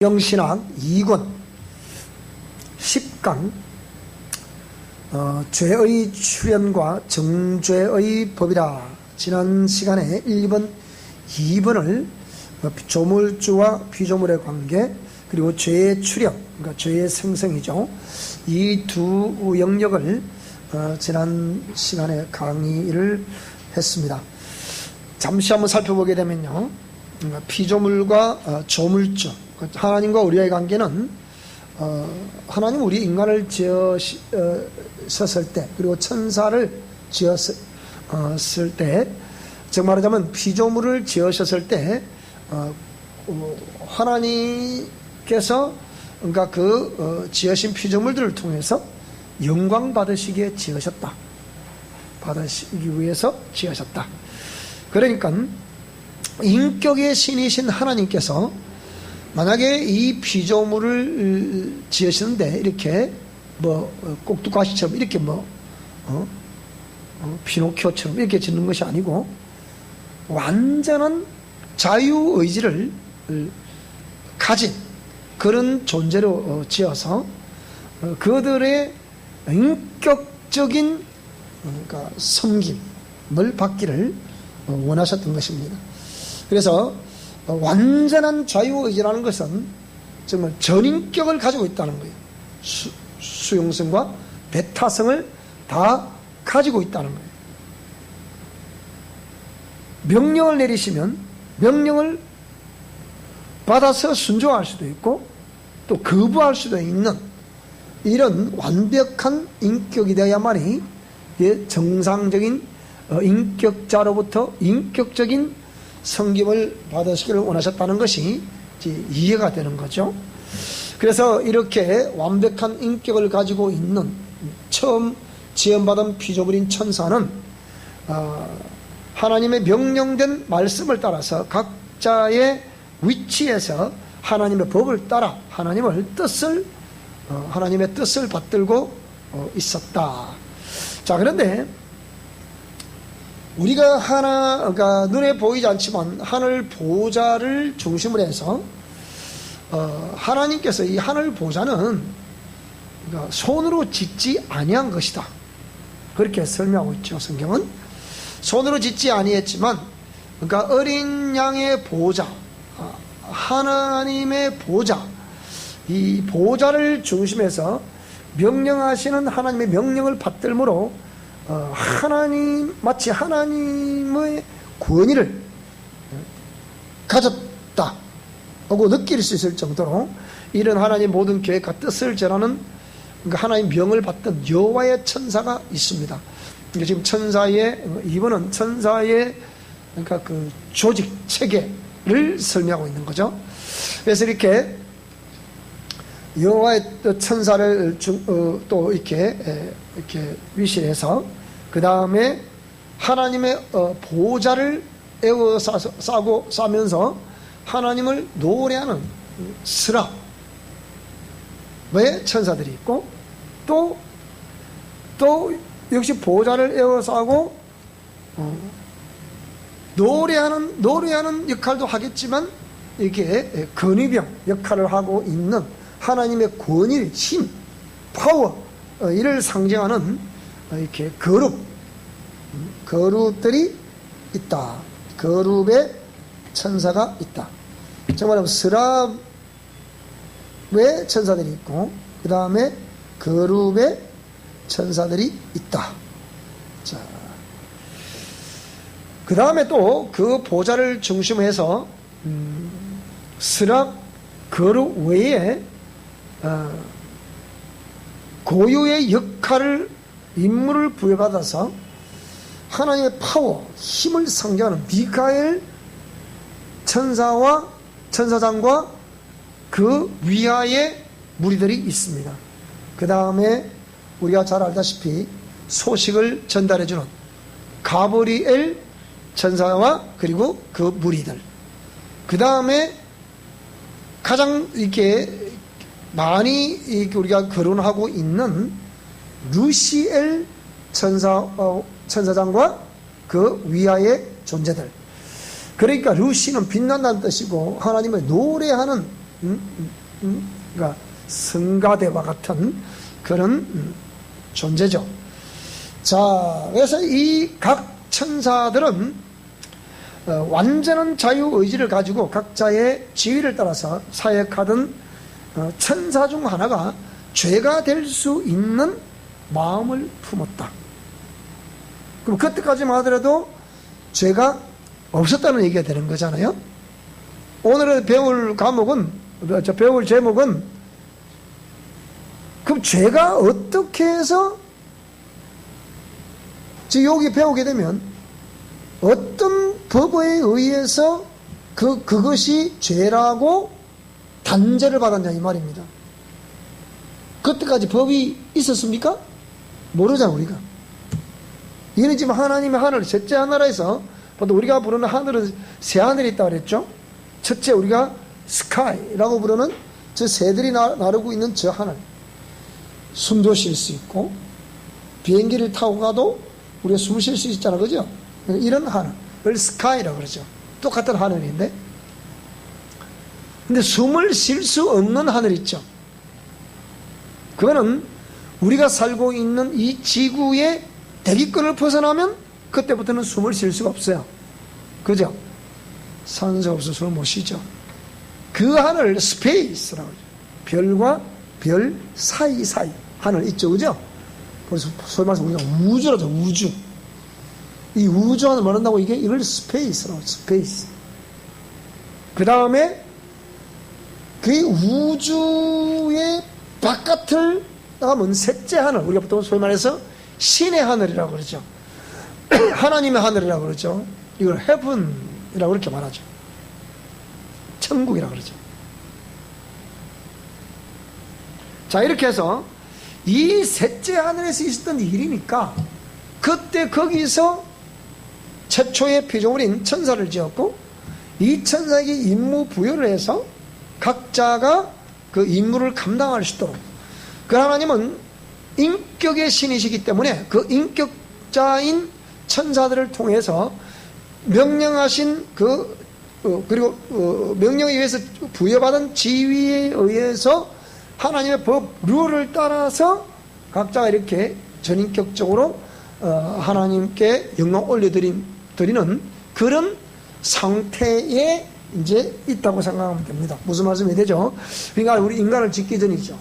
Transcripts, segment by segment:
영신학 2권 10강 죄의 출현과 정죄의 법이라. 지난 시간에 1번, 2번을 조물주와 피조물의 관계, 그리고 죄의 출현, 그러니까 죄의 생성이죠. 이 두 영역을 지난 시간에 강의를 했습니다. 잠시 한번 살펴보게 되면요, 피조물과 조물주, 하나님과 우리의 관계는 하나님 우리 인간을 지으셨을 때, 그리고 천사를 지었을 때, 즉 말하자면 피조물을 지으셨을 때 하나님께서 그러니까 지으신 피조물들을 통해서 영광 받으시기에 지으셨다. 받으시기 위해서 지으셨다. 그러니까 인격의 신이신 하나님께서 만약에 이 피조물을 지으시는데 이렇게 꼭두가시처럼 이렇게 피노키오처럼 이렇게 짓는 것이 아니고 완전한 자유의지를 가진 그런 존재로 지어서 그들의 인격적인 그러니까 섬김을 받기를 원하셨던 것입니다. 그래서 완전한 자유의지라는 것은 정말 전인격을 가지고 있다는 거예요. 수용성과 배타성을 다 가지고 있다는 거예요. 명령을 내리시면 명령을 받아서 순종할 수도 있고 또 거부할 수도 있는 이런 완벽한 인격이 되어야만이 정상적인 인격자로부터 인격적인 섬김을 받으시기를 원하셨다는 것이 이해가 되는 거죠. 그래서 이렇게 완벽한 인격을 가지고 있는 처음 지음받은 피조물인 천사는 하나님의 명령된 말씀을 따라서 각자의 위치에서 하나님의 법을 따라 하나님의 뜻을 받들고 있었다. 자, 그런데 우리가 그러니까 눈에 보이지 않지만 하늘 보좌를 중심으로 해서 하나님께서 이 하늘 보좌는 그러니까 손으로 짓지 아니한 것이다. 그렇게 설명하고 있죠. 성경은 손으로 짓지 아니했지만 그러니까 어린 양의 보좌, 하나님의 보좌, 이 보좌를 중심해서 명령하시는 하나님의 명령을 받들므로 마치 하나님의 권위를 가졌다 하고 느낄 수 있을 정도로 이런 하나님의 모든 계획과 뜻을 전하는 그러니까 하나님의 명을 받던 여호와의 천사가 있습니다. 지금 이번은 천사의 그러니까 조직 체계를 설명하고 있는 거죠. 그래서 이렇게 여호와의 천사를 또 이렇게 위시해서 그 다음에 하나님의 보좌를 싸면서 하나님을 노래하는 스랍의 천사들이 있고 또 역시 보좌를 에워싸고 노래하는 역할도 하겠지만 이렇게 근위병 역할을 하고 있는 하나님의 권위, 힘, 파워 이를 상징하는 이렇게 거룹들이 있다. 거룹의 천사가 있다. 정말 스랍의 천사들이 있고 그 다음에 거룹의 천사들이 있다. 자, 그 다음에 또 그 보좌를 중심해서 스랍 거룹 외에 고유의 임무를 부여받아서 하나님의 파워, 힘을 상징하는 미카엘 천사장과 그 위하의 무리들이 있습니다. 그 다음에 우리가 잘 알다시피 소식을 전달해주는 가브리엘 천사와 그리고 그 무리들, 그 다음에 가장 이렇게 많이 우리가 거론하고 있는 루시엘 천사장과 그 위하의 존재들, 그러니까 루시는 빛난다는 뜻이고 하나님을 노래하는 그러니까 성가대와 같은 그런 존재죠. 자, 그래서 이 각 천사들은 완전한 자유의지를 가지고 각자의 지위를 따라서 사역하던 천사 중 하나가 죄가 될 수 있는 마음을 품었다. 그럼 그때까지만 하더라도 죄가 없었다는 얘기가 되는 거잖아요. 오늘 배울 제목은 그럼 죄가 어떻게 해서 지금 여기 배우게 되면 어떤 법에 의해서 그것이 죄라고 단죄를 받았냐 이 말입니다. 그때까지 법이 있었습니까? 모르잖아 우리가. 이거는 지금 하나님의 하늘, 셋째 하나라에서 보통 우리가 부르는 하늘은 세 하늘이 있다고 그랬죠. 첫째 우리가 스카이라고 부르는 저 새들이 나르고 있는 저 하늘, 숨도 쉴 수 있고 비행기를 타고 가도 우리가 숨을 쉴 수 있잖아, 그죠? 이런 하늘을 스카이라고 그러죠. 똑같은 하늘인데, 근데 숨을 쉴 수 없는 하늘 있죠. 그거는 우리가 살고 있는 이 지구의 대기권을 벗어나면 그때부터는 숨을 쉴 수가 없어요. 그죠? 산소 없어 숨을 못 쉬죠. 그 하늘 스페이스라고 하죠. 별과 별 사이사이 하늘 있죠, 그죠? 그래서 소위 말해서 우리가 우주라죠, 우주. 이 우주 하늘 말한다고 이걸 스페이스라고 하죠, 스페이스. 그 다음에 그 우주의 바깥을 나가면 셋째 하늘, 우리가 보통 소위 말해서 신의 하늘이라고 그러죠. 하나님의 하늘이라고 그러죠. 이걸 heaven이라고 그렇게 말하죠. 천국이라고 그러죠. 자, 이렇게 해서 이 셋째 하늘에서 있었던 일이니까 그때 거기서 최초의 피조물인 천사를 지었고 이 천사에게 임무 부여를 해서 각자가 그 임무를 감당할 수 있도록, 그 하나님은 인격의 신이시기 때문에 그 인격자인 천사들을 통해서 명령하신 그리고 명령에 의해서 부여받은 지위에 의해서 하나님의 법, 룰을 따라서 각자가 이렇게 전인격적으로 하나님께 영광 올려드리는 그런 상태에 이제 있다고 생각하면 됩니다. 무슨 말씀이 되죠? 그러니까 우리 인간을 짓기 전이죠.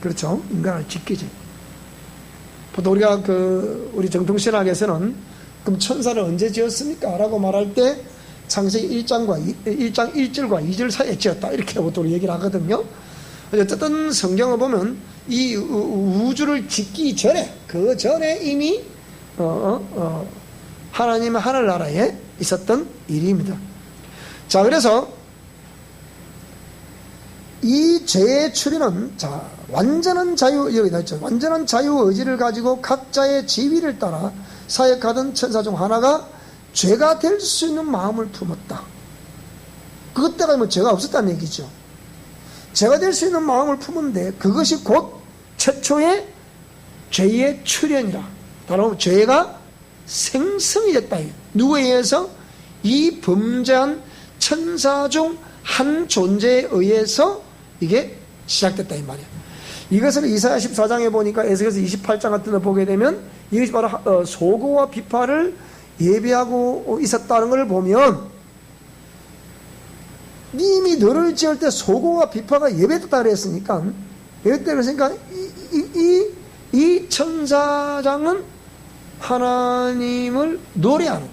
그렇죠? 인간을 짓기 전. 보통 우리가 우리 정통신학에서는 그럼 천사를 언제 지었습니까? 라고 말할 때 창세기 1장 1절과 2절 사이에 지었다, 이렇게 보통 얘기를 하거든요. 어쨌든 성경을 보면 이 우주를 짓기 전에, 그 전에 이미 하나님의 하늘나라에 있었던 일입니다. 자, 그래서 이 죄의 추리는, 자, 완전한 여기다 있죠. 완전한 자유의지를 가지고 각자의 지위를 따라 사역하던 천사 중 하나가 죄가 될 수 있는 마음을 품었다. 그때가 뭐 죄가 없었다는 얘기죠. 죄가 될 수 있는 마음을 품은데 그것이 곧 최초의 죄의 출현이라. 바로 죄가 생성이 됐다. 누구에 의해서? 이 범죄한 천사 중 한 존재에 의해서 이게 시작됐다 이 말이야. 이것을 이사야 14장에 보니까 에스겔서 28장 같은 거 보게 되면 이것이 바로 소고와 비파를 예비하고 있었다는 걸 보면, 이미 너를 지을 때 소고와 비파가 예배됐다 그랬으니까, 예배됐다 그랬으니까 이 천사장은 하나님을 노래하는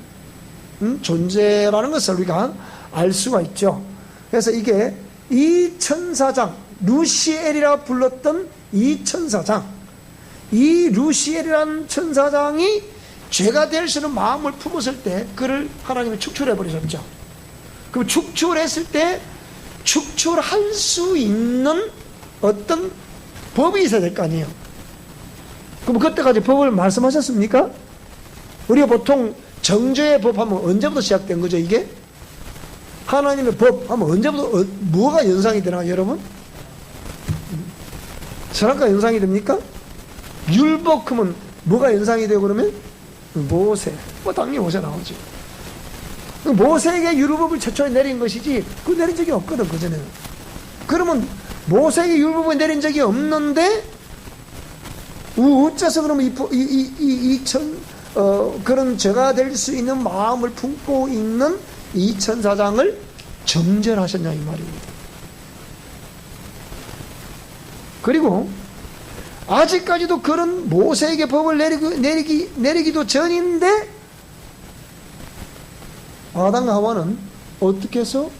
존재라는 것을 우리가 알 수가 있죠. 그래서 이게 이 천사장, 루시엘이라 불렀던 이 천사장, 이 루시엘이라는 천사장이 죄가 될 수 있는 마음을 품었을 때 그를 하나님이 축출해 버리셨죠. 그럼 축출했을 때 축출할 수 있는 어떤 법이 있어야 될 거 아니에요. 그럼 그때까지 법을 말씀하셨습니까? 우리가 보통 정죄의 법 하면 언제부터 시작된 거죠, 이게? 하나님의 법 하면 언제부터, 뭐가 연상이 되나, 여러분? 선악과 연상이 됩니까? 율법 하면 뭐가 연상이 되고 그러면? 모세. 당연히 모세 나오죠. 모세에게 율법을 최초에 내린 것이지 그 내린 적이 없거든 그전에는. 그러면 모세에게 율법을 내린 적이 없는데 어째서 그러면 그런 죄가 될 수 있는 마음을 품고 있는 이 천사장을 정죄하셨냐 이 말입니다. 그리고 아직까지도 그런 모세에게 법을 내리기도 전인데 아담과 하와는 어떻게 해서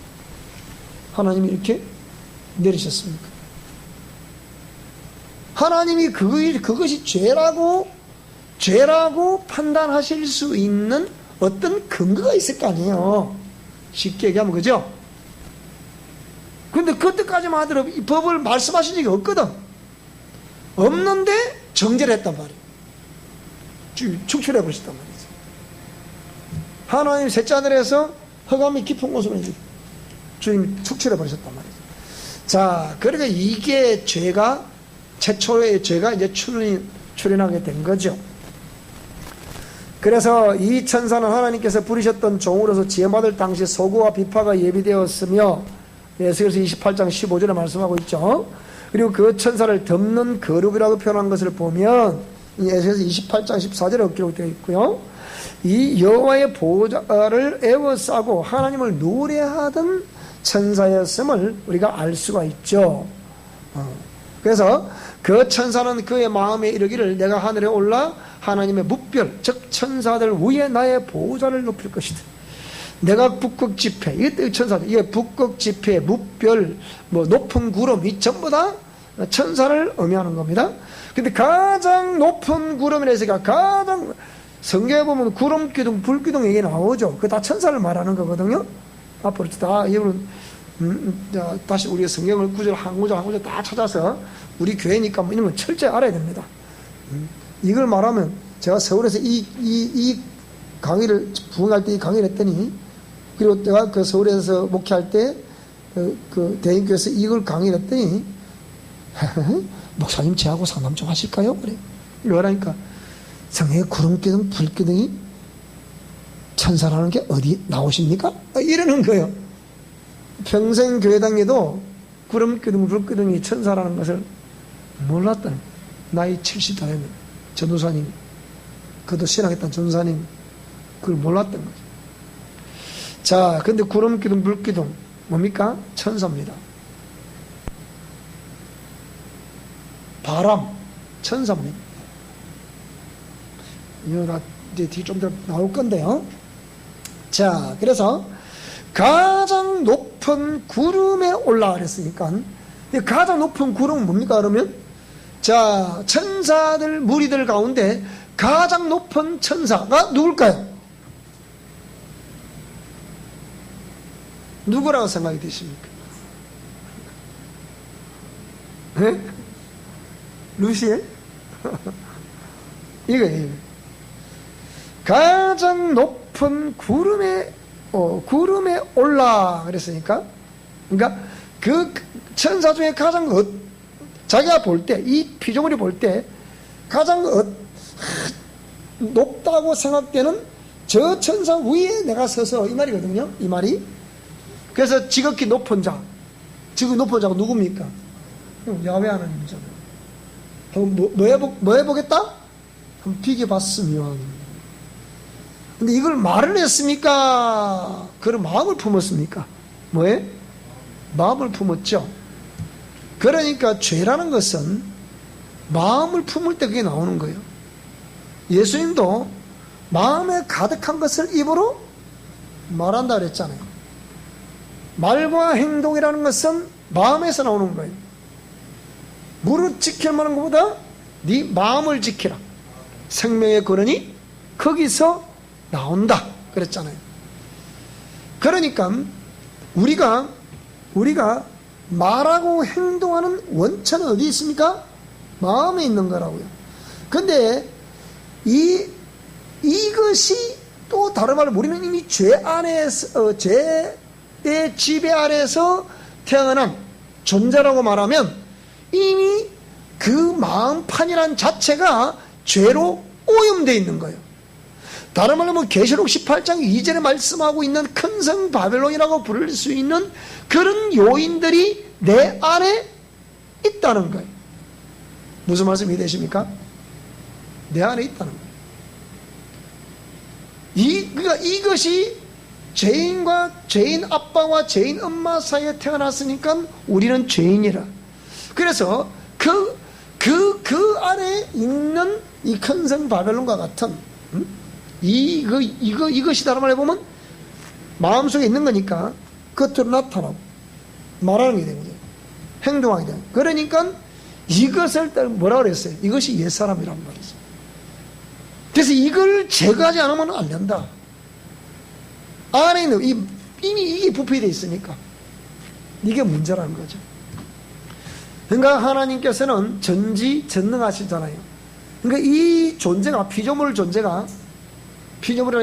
하나님이 이렇게 내리셨습니까? 하나님이 그것이 죄라고 판단하실 수 있는 어떤 근거가 있을 거 아니에요. 쉽게 얘기하면 그죠? 근데 그때까지만 하더라도 이 법을 말씀하신 적이 없거든. 없는데 정죄를 했단 말이에요. 축출해 버리셨단 말이죠. 하나님 셋째 하늘에서 허감이 깊은 곳으로 주님 축출해 버리셨단 말이죠. 자, 그러니까 이게 최초의 죄가 이제 출현하게 된 거죠. 그래서 이 천사는 하나님께서 부르셨던 종으로서 지혜받을 당시 소고와 비파가 예비되었으며 에스겔서 28장 15절에 말씀하고 있죠. 그리고 그 천사를 덮는 거룩이라고 표현한 것을 보면 에스겔서 28장 14절에 기록되어 있고요. 이 여호와의 보좌를 에워싸고 하나님을 노래하던 천사였음을 우리가 알 수가 있죠. 그래서 그 천사는 그의 마음에 이르기를 내가 하늘에 올라 하나님의 묵별 즉 천사들 위에 나의 보좌를 높일 것이다. 내가 북극 지폐 이게 천사들 이게 북극 지폐 묵별 높은 구름 이 전부 다 천사를 의미하는 겁니다. 근데 가장 높은 구름이라서 가장 성경에 보면 구름 기둥 불 기둥 얘기 나오죠. 그거 다 천사를 말하는 거거든요. 앞으로 다 여러분 다시 우리가 성경을 구절 한 구절 다 찾아서 우리 교회니까 이런 건 철저히 알아야 됩니다. 이걸 말하면 제가 서울에서 이 강의를 부흥할 때 이 강의를 했더니 그리고 내가 그 서울에서 목회할 때 그 대인교회에서 이걸 강의를 했더니 목사님 저하고 상담 좀 하실까요? 그래. 왜라니까 성경에 구름기둥 불기둥이 천사라는 게 어디 나오십니까? 이러는 거예요. 평생 교회 다니도 구름기둥 불기둥이 천사라는 것을 몰랐다는 거예요. 나이 70다 되면 전도사님 그도 신앙했던 전도사님 그걸 몰랐던 거죠. 자, 근데 구름기둥 불기둥 뭡니까? 천사입니다. 바람 천사입니다. 이거 이제 뒤 좀 더 나올 건데요. 자, 그래서 가장 높은 구름에 올라 그랬으니까 가장 높은 구름은 뭡니까? 그러면 자, 천사들 무리들 가운데 가장 높은 천사가 누굴까요? 누구라고 생각이 되십니까? 네? 루시엘? 이거 가장 높은 구름에 올라 그랬으니까 그러니까 그 천사 중에 가장 자기가 볼 때 이 피조물이 볼 때 가장 높다고 생각되는 저 천사 위에 내가 서서 이 말이거든요. 이 말이 그래서 지극히 높은 자 지극히 높은 자가 누굽니까? 야훼 하나님이잖아요. 뭐 해보겠다? 한번 비교봤으면 근데 이걸 말을 했습니까? 그런 마음을 품었습니까? 뭐에? 마음을 품었죠. 그러니까 죄라는 것은 마음을 품을 때 그게 나오는 거예요. 예수님도 마음에 가득한 것을 입으로 말한다 그랬잖아요. 말과 행동이라는 것은 마음에서 나오는 거예요. 무릇 지킬 만한 것보다 네 마음을 지키라. 생명의 근원이 거기서 나온다 그랬잖아요. 그러니까 우리가 말하고 행동하는 원천은 어디 있습니까? 마음에 있는 거라고요. 근데 이것이 또 다른 말로 우리는 이미 죄 안에서 죄의 지배 아래서 태어난 존재라고 말하면 이미 그 마음판이란 자체가 죄로 오염되어 있는 거예요. 다른 말로 뭐 계시록 18장 2절에 말씀하고 있는 큰 성 바벨론이라고 부를 수 있는 그런 요인들이 내 안에 있다는 거예요. 무슨 말씀이 되십니까? 내 안에 있다는 거예요. 그러니까 이것이 죄인 아빠와 죄인 엄마 사이에 태어났으니까 우리는 죄인이라. 그래서 그 안에 있는 이 큰 성 바벨론과 같은 이것이 다른 말로 보면 마음속에 있는 거니까 겉으로 나타나고 말하는 게 되거든요. 행동하게 돼요. 그러니까 이것을 뭐라 그랬어요? 이것이 옛사람이란 말이죠. 그래서 이걸 제거하지 않으면 안 된다. 안에 있는 이미 이게 부패되어 있으니까 이게 문제라는 거죠. 그러니까 하나님께서는 전지전능하시잖아요. 그러니까 이 존재가 피조물이라는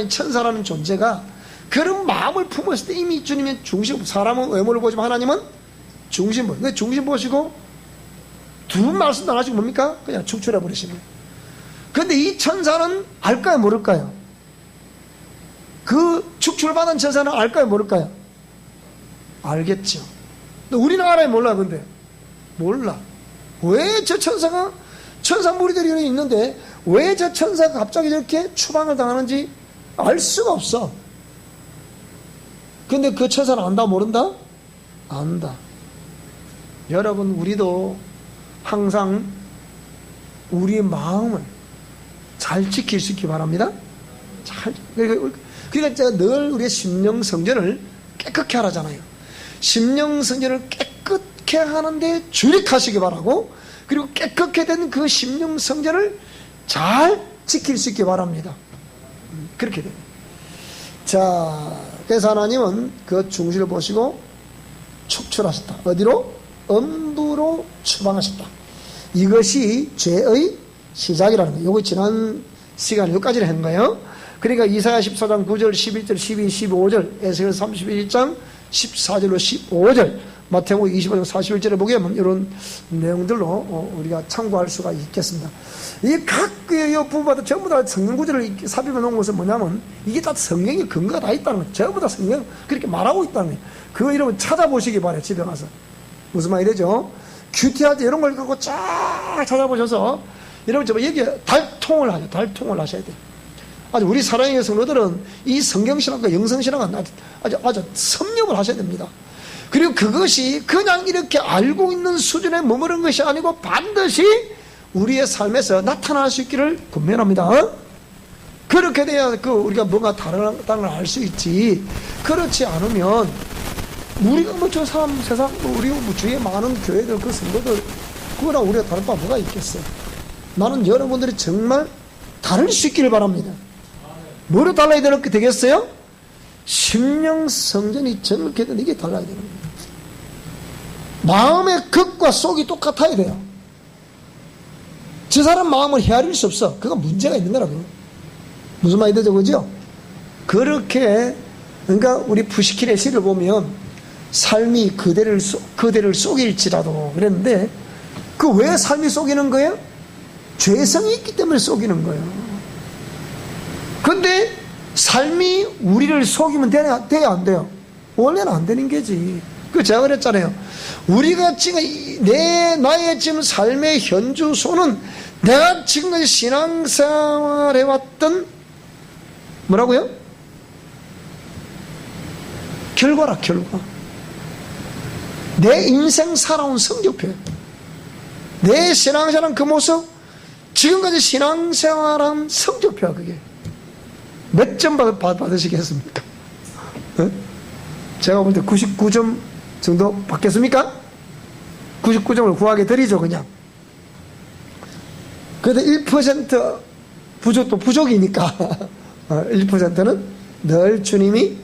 천사라는 존재가 그런 마음을 품었을 때 이미 주님의 중심, 사람은 외모를 보지만 하나님은 중심 보시고, 중심 보시고 두 말씀도 안 하시고 뭡니까? 그냥 축출해 버리시는 거예요. 그런데 이 천사는 알까요, 모를까요? 그 축출받은 천사는 알까요, 모를까요? 알겠죠. 근데 우리는 알아요, 몰라? 근데 몰라. 왜 저 천사가, 천사 무리들이 있는데 왜 저 천사가 갑자기 저렇게 추방을 당하는지 알 수가 없어. 근데 그 천사는 안다, 모른다? 안다. 여러분, 우리도 항상 우리의 마음을 잘 지킬 수 있기 바랍니다. 그러니까 제가 늘 우리의 심령 성전을 깨끗게 하라잖아요. 심령 성전을 깨끗게 하는데 주력하시기 바라고, 그리고 깨끗게 된 그 심령 성전을 잘 지킬 수 있기 바랍니다. 그렇게 돼요. 자, 그래서 하나님은 그 중심을 보시고 축출하셨다. 어디로? 음부로 추방하셨다. 이것이 죄의 시작이라는 거예요. 요거 지난 시간에 여기까지는 한 거예요. 그러니까 이사야 14장 9절, 11절, 12, 15절, 에스겔 31장 14절로 15절, 마태복음 25장 41절에 보게 하면 이런 내용들로 우리가 참고할 수가 있겠습니다. 이 각 부분마다 전부 다 성경 구절을 삽입해 놓은 것은 뭐냐면 이게 다 성경의 근거가 다 있다는 거예요. 전부 다 성경 그렇게 말하고 있다는 거예요. 그거 여러분 찾아보시기 바래요. 집에 가서. 무슨 말이 되죠? 큐티하지 이런 걸 갖고 쫙 찾아보셔서 여러분 저 여기에 달통을 하셔야 돼요. 아주 우리 사랑의 성도들은 이 성경신학과 영성신학은 아주 섭렵을 하셔야 됩니다. 그리고 그것이 그냥 이렇게 알고 있는 수준에 머무른 것이 아니고 반드시 우리의 삶에서 나타날 수 있기를 권면합니다. 그렇게 돼야 우리가 뭔가 다른 걸 알 수 있지. 그렇지 않으면 우리가 뭐 저 사람 세상 우리 주위에 많은 교회들 그 성도들 그거랑 우리가 다른 바 뭐가 있겠어요. 나는 여러분들이 정말 다를 수 있기를 바랍니다. 뭐로 달라야 되겠어요? 심령 성전이 정확히 되는 이게 달라야 되는 거예요. 마음의 겉과 속이 똑같아야 돼요. 저 사람 마음을 헤아릴 수 없어. 그건 문제가 있는 거라고. 무슨 말이 되죠, 그죠? 그렇게 그러니까 우리 푸시킨의 시를 보면 삶이 그대를 속일지라도 그랬는데 그 왜 삶이 속이는 거예요? 죄성이 있기 때문에 속이는 거예요. 근데 삶이 우리를 속이면 돼야 안 돼요? 원래는 안 되는 게지. 그 제가 그랬잖아요. 우리가 지금 나의 지금 삶의 현주소는 내가 지금까지 신앙생활 해왔던 뭐라고요? 결과. 내 인생 살아온 성적표예요. 내 신앙생활한 그 모습, 지금까지 신앙생활한 성적표야 그게. 몇 점 받으시겠습니까? 네? 제가 볼 때 99점 정도 받겠습니까? 99점을 구하게 드리죠 그냥. 그래도 1% 부족도 부족이니까 1%는 늘 주님이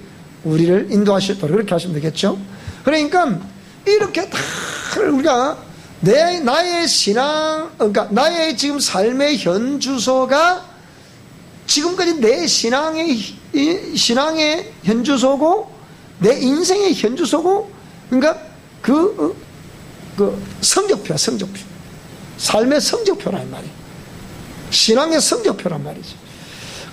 우리를 인도하시도록 그렇게 하시면 되겠죠. 그러니까 이렇게 다 우리가 나의 신앙, 그러니까 나의 지금 삶의 현주소가 지금까지 내 신앙의 현주소고 내 인생의 현주소고, 그러니까 그 성적표야, 성적표. 삶의 성적표란 말이에요. 신앙의 성적표란 말이죠.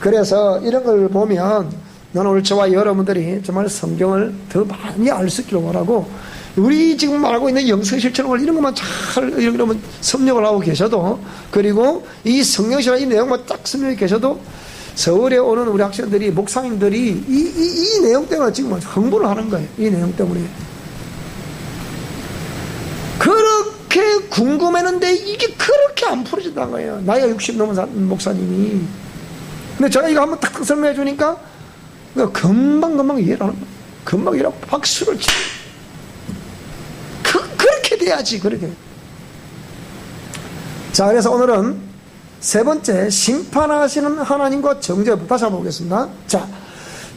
그래서 이런 걸 보면 나는 오늘 저와 여러분들이 정말 성경을 더 많이 알 수 있기를 원하고, 우리 지금 말하고 있는 영성 실천을 이런 것만 잘 이러면 섭렵을 하고 계셔도, 그리고 이 성경 실천 이 내용만 딱 섭렵해 계셔도 서울에 오는 우리 학생들이, 목사님들이 이 내용 때문에 지금 흥분을 하는 거예요. 이 내용 때문에. 그렇게 궁금했는데 이게 그렇게 안 풀어진다는 거예요. 나이가 60 넘은 목사님이. 근데 제가 이거 한번 탁탁 설명해 주니까 금방 이해를 하는 거예요. 금방 이해하고 박수를 치고. 그렇게 돼야지, 그렇게. 자, 그래서 오늘은 세 번째, 심판하시는 하나님과 정죄. 다시 한번 보겠습니다. 자,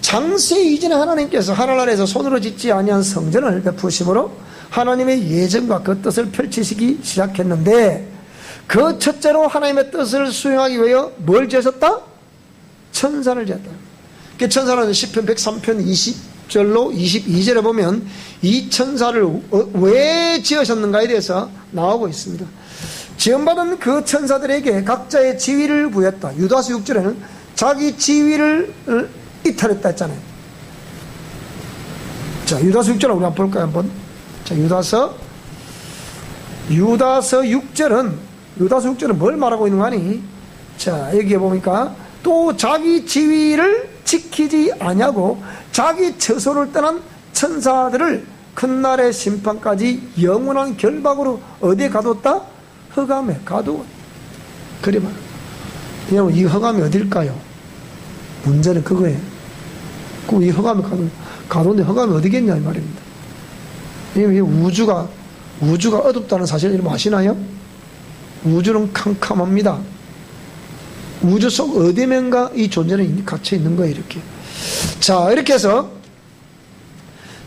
창세 이전에 하나님께서 하늘나라에서 손으로 짓지 아니한 성전을 베푸심으로 하나님의 예정과 그 뜻을 펼치시기 시작했는데, 그 첫째로 하나님의 뜻을 수행하기 위하여 뭘 지으셨다? 천사를 지었다. 그 천사는 시편 103편 20절로 22절에 보면 이 천사를 왜 지으셨는가에 대해서 나오고 있습니다. 지음받은 그 천사들에게 각자의 지위를 부였다. 유다서 6절에는 자기 지위를 이탈했다 했잖아요. 자, 유다서 6절 우리 한번 볼까요? 한번. 자, 유다서 6절은 뭘 말하고 있는 거 아니? 자, 여기에 보니까 또 자기 지위를 지키지 아니하고 자기 처소를 떠난 천사들을 큰 날의 심판까지 영원한 결박으로 어디에 가뒀다? 흑암에 가두었다. 그래 봐. 여러분, 이 흑암이 어딜까요? 문제는 그거예요. 이 흑암에 가뒀는데 흑암이 어디겠냐 이 말입니다. 이 우주가 어둡다는 사실을 여러분 아시나요? 우주는 캄캄합니다. 우주 속 어디면가 이 존재는 갇혀 있는 거예요, 이렇게. 자, 이렇게 해서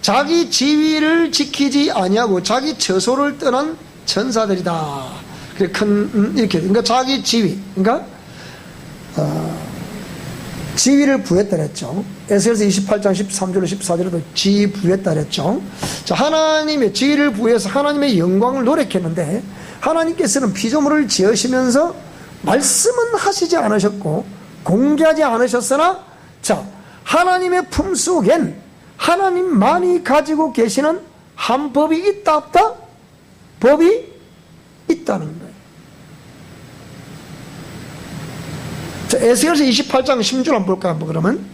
자기 지위를 지키지 아니하고 자기 처소를 떠난 천사들이다. 그래, 이렇게. 그러니까 자기 지위, 그러니까, 지위를 부였다 그랬죠. 에스겔서 28장 13절로 14절에도 지위 부였다 그랬죠. 자, 하나님의 지위를 부여해서 하나님의 영광을 노력했는데, 하나님께서는 피조물을 지으시면서 말씀은 하시지 않으셨고 공개하지 않으셨으나, 자, 하나님의 품속엔 하나님만이 가지고 계시는 한 법이 있다 없다? 법이 있다는 거예요. 자, 에스겔서 28장 10절 한번 볼까요? 한번 그러면.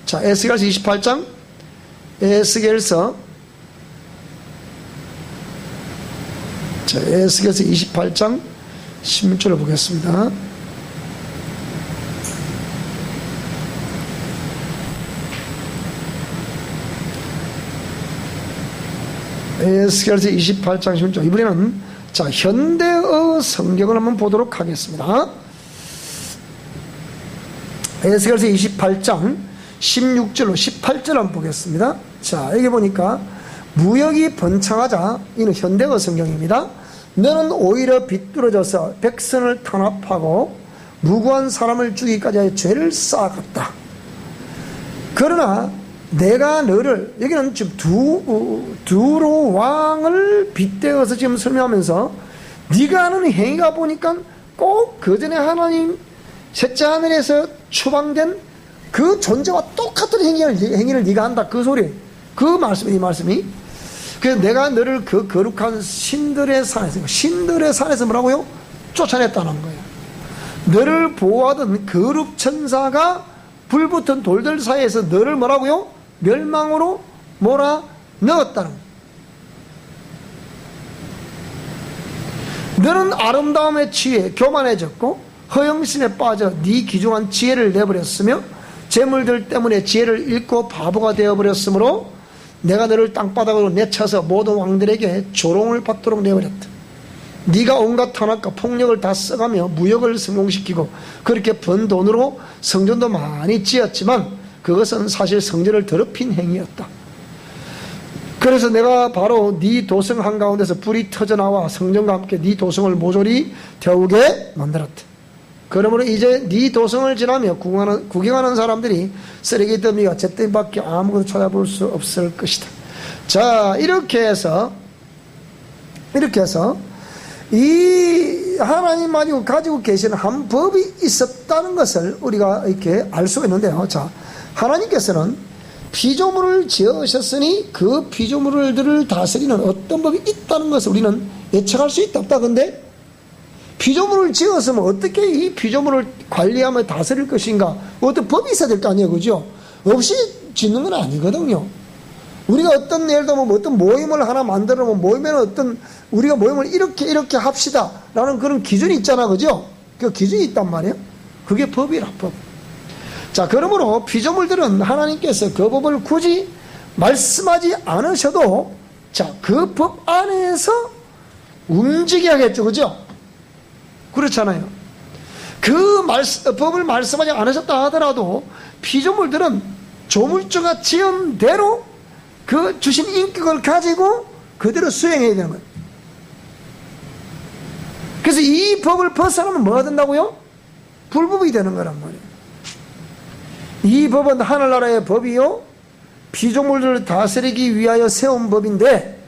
자, 에스겔서 28장, 에스겔서 28장 16절을 보겠습니다. 에스겔서 28장 16절. 이번에는 자, 현대어 성경을 한번 보도록 하겠습니다. 에스겔서 28장 16절로 18절 한번 보겠습니다. 자, 여기 보니까 무역이 번창하자, 이는 현대어 성경입니다. 너는 오히려 비뚤어져서 백성을 탄압하고 무고한 사람을 죽이기까지 하여 죄를 쌓았다. 그러나 내가 너를, 여기는 지금 두로 왕을 빗대어서 지금 설명하면서 네가 하는 행위가 보니까 꼭 그 전에 하나님 셋째 하늘에서 추방된 그 존재와 똑같은 행위를 네가 한다. 그 소리, 그 말씀이, 이 말씀이. 그래서 내가 너를 그 거룩한 신들의 산에서 뭐라고요? 쫓아냈다는 거예요. 너를 보호하던 거룩 천사가 불붙은 돌들 사이에서 너를 뭐라고요? 멸망으로 몰아 넣었다는 거예요. 너는 아름다움에 취해 교만해졌고 허영심에 빠져 네 귀중한 지혜를 내버렸으며 재물들 때문에 지혜를 잃고 바보가 되어버렸으므로 내가 너를 땅바닥으로 내쳐서 모든 왕들에게 조롱을 받도록 내버렸다. 네가 온갖 탄압과 폭력을 다 써가며 무역을 성공시키고 그렇게 번 돈으로 성전도 많이 지었지만 그것은 사실 성전을 더럽힌 행위였다. 그래서 내가 바로 네 도성 한가운데서 불이 터져나와 성전과 함께 네 도성을 모조리 태우게 만들었다. 그러므로 이제 네 도성을 지나며 구경하는 사람들이 쓰레기 더미와 잿더미밖에 아무것도 찾아볼 수 없을 것이다. 자, 이렇게 해서 이 하나님만이 가지고 계시는 한 법이 있었다는 것을 우리가 이렇게 알 수가 있는데요. 자, 하나님께서는 피조물을 지으셨으니 그 피조물들을 다스리는 어떤 법이 있다는 것을 우리는 예측할 수 있다 없다. 근데 피조물을 지었으면 어떻게 이 피조물을 관리하며 다스릴 것인가, 어떤 법이 있어야 될 거 아니에요, 그죠? 없이 짓는 건 아니거든요. 우리가 어떤, 예를 들면 어떤 모임을 하나 만들어 놓으면 모임에는 어떤, 우리가 모임을 이렇게 합시다 라는 그런 기준이 있잖아, 그죠? 그 기준이 있단 말이에요. 그게 법이라, 법. 자, 그러므로 피조물들은 하나님께서 그 법을 굳이 말씀하지 않으셔도, 자, 그 법 안에서 움직여야겠죠, 그죠? 그렇잖아요. 그 법을 말씀하지 않으셨다 하더라도 피조물들은 조물주가 지은 대로 그 주신 인격을 가지고 그대로 수행해야 되는 거예요. 그래서 이 법을 벗어나면 뭐가 된다고요? 불법이 되는 거란 말이에요. 이 법은 하늘나라의 법이요, 피조물들을 다스리기 위하여 세운 법인데,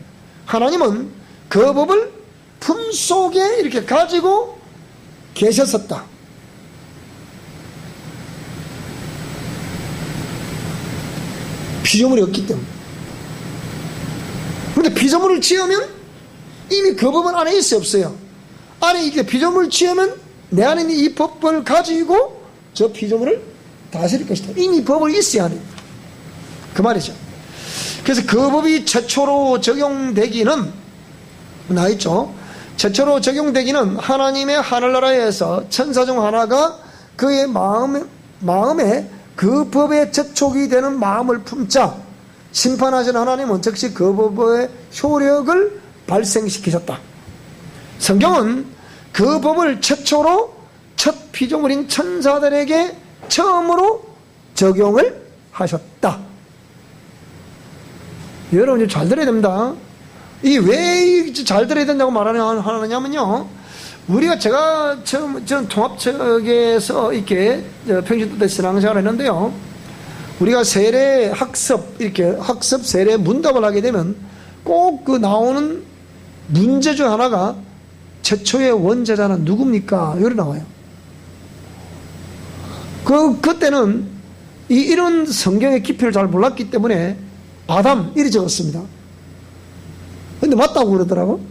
하나님은 그 법을 품속에 이렇게 가지고 계셨었다. 피조물이 없기 때문에. 근데 피조물을 지으면 이미 그 법은 안에 있어요, 없어요? 안에 있게 피조물을 지으면 내 안에 있는 이 법을 가지고 저 피조물을 다스릴 것이다. 이미 법을 있어야 하는 그 말이죠. 그래서 그 법이 최초로 적용되기는 나있죠. 최초로 적용되기는 하나님의 하늘나라에서 천사 중 하나가 그의 마음에 그 법의 접촉이 되는 마음을 품자 심판하신 하나님은 즉시 그 법의 효력을 발생시키셨다. 성경은 그 법을 최초로 첫 피조물인 천사들에게 처음으로 적용을 하셨다. 여러분 잘 들어야 됩니다. 이 왜 잘 들어야 된다고 말하느냐면요, 우리가 제가 처음 통합측에서 이렇게 평신도 때 신앙생활을 했는데요, 우리가 세례 학습, 이렇게 학습 세례 문답을 하게 되면 꼭 그 나오는 문제 중 하나가 최초의 원죄자는 누굽니까? 이렇게 나와요. 그때는 이런 성경의 깊이를 잘 몰랐기 때문에 아담 이리 적었습니다. 근데 맞다고 그러더라고.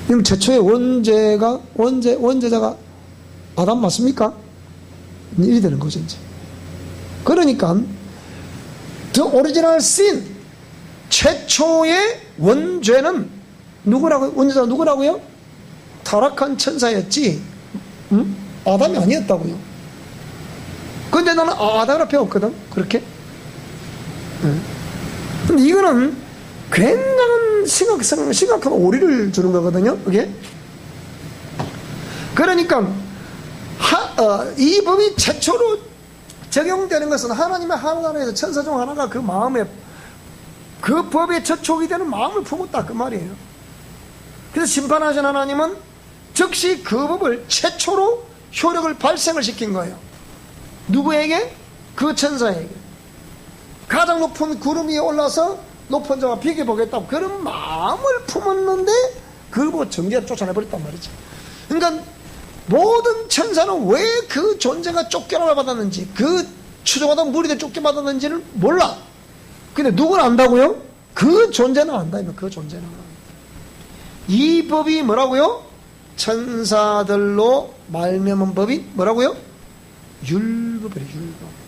그럼 최초의 원죄자가 아담 맞습니까? 이리 되는 거죠, 이제. 그러니까 The original sin, 최초의 원죄는 누구라고요? 원죄자가 누구라고요? 타락한 천사였지, 아담이 아니었다고요. 근데 나는 아담이라 배웠거든, 그렇게. 근데 이거는 굉장한 심각한 오리를 주는 거거든요, 그게. 그러니까 이 법이 최초로 적용되는 것은 하나님의 하늘나라에서 천사 중 하나가 그 마음에, 그 법에 접촉이 되는 마음을 품었다, 그 말이에요. 그래서 심판하신 하나님은 즉시 그 법을 최초로 효력을 발생을 시킨 거예요. 누구에게? 그 천사에게. 가장 높은 구름 위에 올라서 높은 자와 비교보겠다고 그런 마음을 품었는데 그 법 정죄를 쫓아내버렸단 말이죠. 그러니까 모든 천사는 왜 그 존재가 쫓겨남을 받았는지, 그 추종하던 무리들 쫓겨받았는지를 몰라. 근데 누구는 안다고요? 그 존재는 안다. 그 존재는. 이 법이 뭐라고요? 천사들로 말미암은 법이 뭐라고요? 율법이래, 율법.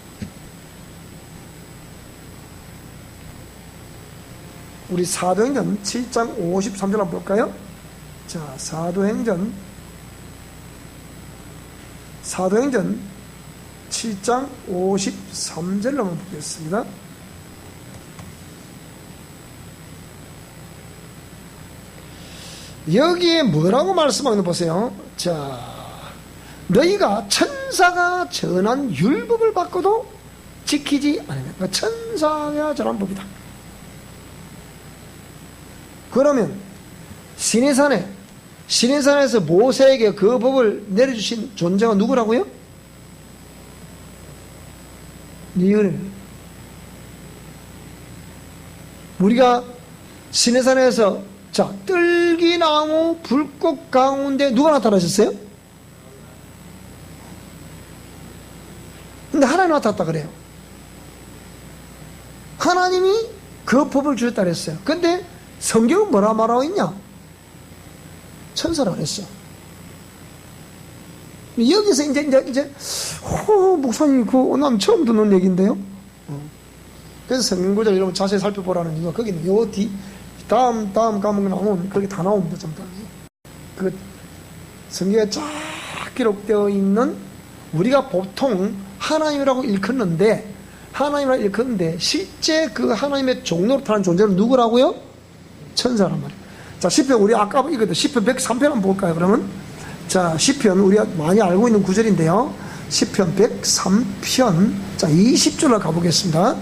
우리 사도행전 7장 53절 한번 볼까요? 자, 사도행전 7장 53절을 한번 보겠습니다. 여기에 뭐라고 말씀하는 거 보세요. 자, 너희가 천사가 전한 율법을 받고도 지키지 않으면, 그러니까 천사가 전한 법이다. 그러면 시내산에서 모세에게 그 법을 내려주신 존재가 누구라고요? 니은을. 우리가 시내산에서 뜰 줄기나무 불꽃 가운데 누가 나타나셨어요? 근데 하나님 나타났다 그래요. 하나님이 그 법을 주셨다 그랬어요. 근데 성경은 뭐라 말하고 있냐? 천사라 그랬어. 여기서 이제 목사님 난 처음 듣는 얘기인데요. 그래서 성경 구절 여러분 자세히 살펴보라는 이유가 거기는 요 뒤 다음 과목 나오면 거기 다 나옵니다. 전부 다. 그 성경에 쫙 기록되어 있는 우리가 보통 하나님이라고 일컫는데 실제 그 하나님의 종로로 타는 존재는 누구라고요? 천사란 말이에요. 자, 시편 우리 아까 이거도 시편 103편 한번 볼까요? 그러면 자, 시편 우리가 많이 알고 있는 구절인데요. 시편 103편 자 20절로 가보겠습니다.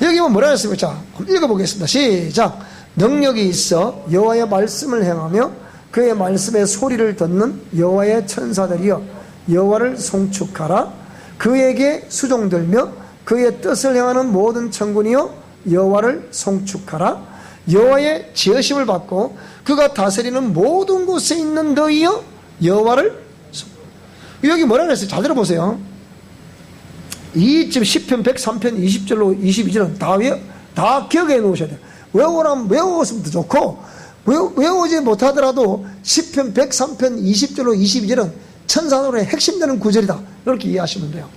여기 보면 뭐라 했습니까? 자, 한번 읽어보겠습니다. 시작. 능력이 있어 여호와의 말씀을 행하며 그의 말씀의 소리를 듣는 여호와의 천사들이여 여호와를 송축하라. 그에게 수종들며 그의 뜻을 행하는 모든 천군이여 여호와를 송축하라. 여호와의 지으심을 받고 그가 다스리는 모든 곳에 있는 너희여 여호와를 여기 뭐라 그랬어요? 잘 들어보세요. 이쯤 시편 103편 20절로 22절은 다 기억해 놓으셔야 돼요. 외워으면 더 좋고 외우지 못하더라도 시편 103편 20절로 22절은 천사노래의 핵심되는 구절이다. 이렇게 이해하시면 돼요.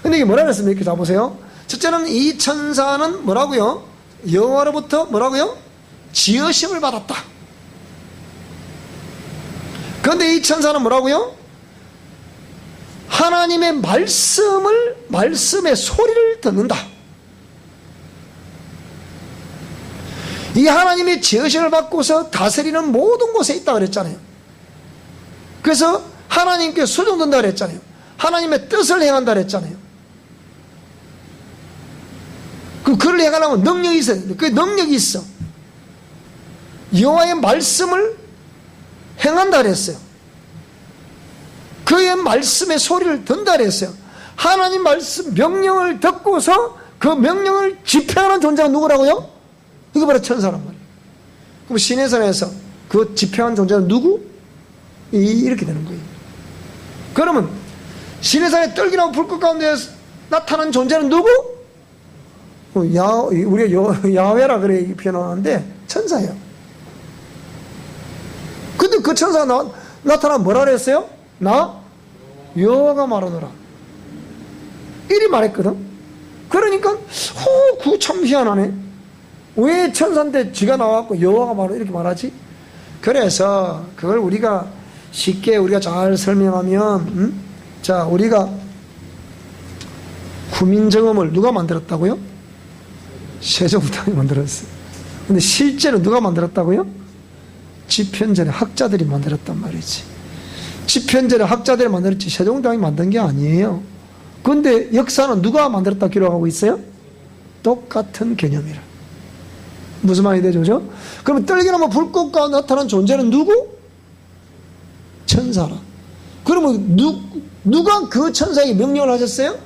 근데 이게 뭐라 그랬습니까? 이렇게 잡으세요. 첫째는 이 천사는 뭐라고요? 여호와로부터 뭐라고요? 지으심을 받았다. 그런데 이 천사는 뭐라고요? 하나님의 말씀의 소리를 듣는다. 이 하나님의 지으심을 받고서 다스리는 모든 곳에 있다 그랬잖아요. 그래서 하나님께 수종된다 그랬잖아요. 하나님의 뜻을 행한다 그랬잖아요. 그를 행하려면 능력이 있어요. 그 능력이 있어. 여호와의 말씀을 행한다 그랬어요. 그의 말씀의 소리를 듣는다 그랬어요. 하나님 말씀 명령을 듣고서 그 명령을 집행하는 존재가 누구라고요? 이거 바로 천사란 말이에요. 그럼 시내산에서 그 집행하는 존재는 누구? 이렇게 되는 거예요. 그러면 시내산의 떨기나무 불꽃 가운데 나타난 존재는 누구? 우리가 야훼라 그래 표현하는데 천사예요. 근데 그 천사가 나타나면 뭐라 그랬어요? 나 여호와가 말하노라 이리 말했거든. 그러니까 그거 참 희한하네. 왜 천사인데 쥐가 나와갖고 여호와가 말하노라 이렇게 말하지? 그래서 그걸 우리가 쉽게 우리가 잘 설명하면 자, 우리가 구민정음을 누가 만들었다고요? 세종대왕이 만들었어요. 근데 실제로 누가 만들었다고요? 집현전의 학자들이 만들었단 말이지. 집현전의 학자들이 만들었지 세종대왕이 만든 게 아니에요. 근데 역사는 누가 만들었다 기록하고 있어요? 똑같은 개념이라. 무슨 말이 되죠? 그죠? 그러면 떨기나무 불꽃과 나타난 존재는 누구? 천사라. 그러면 누가 그 천사에게 명령을 하셨어요?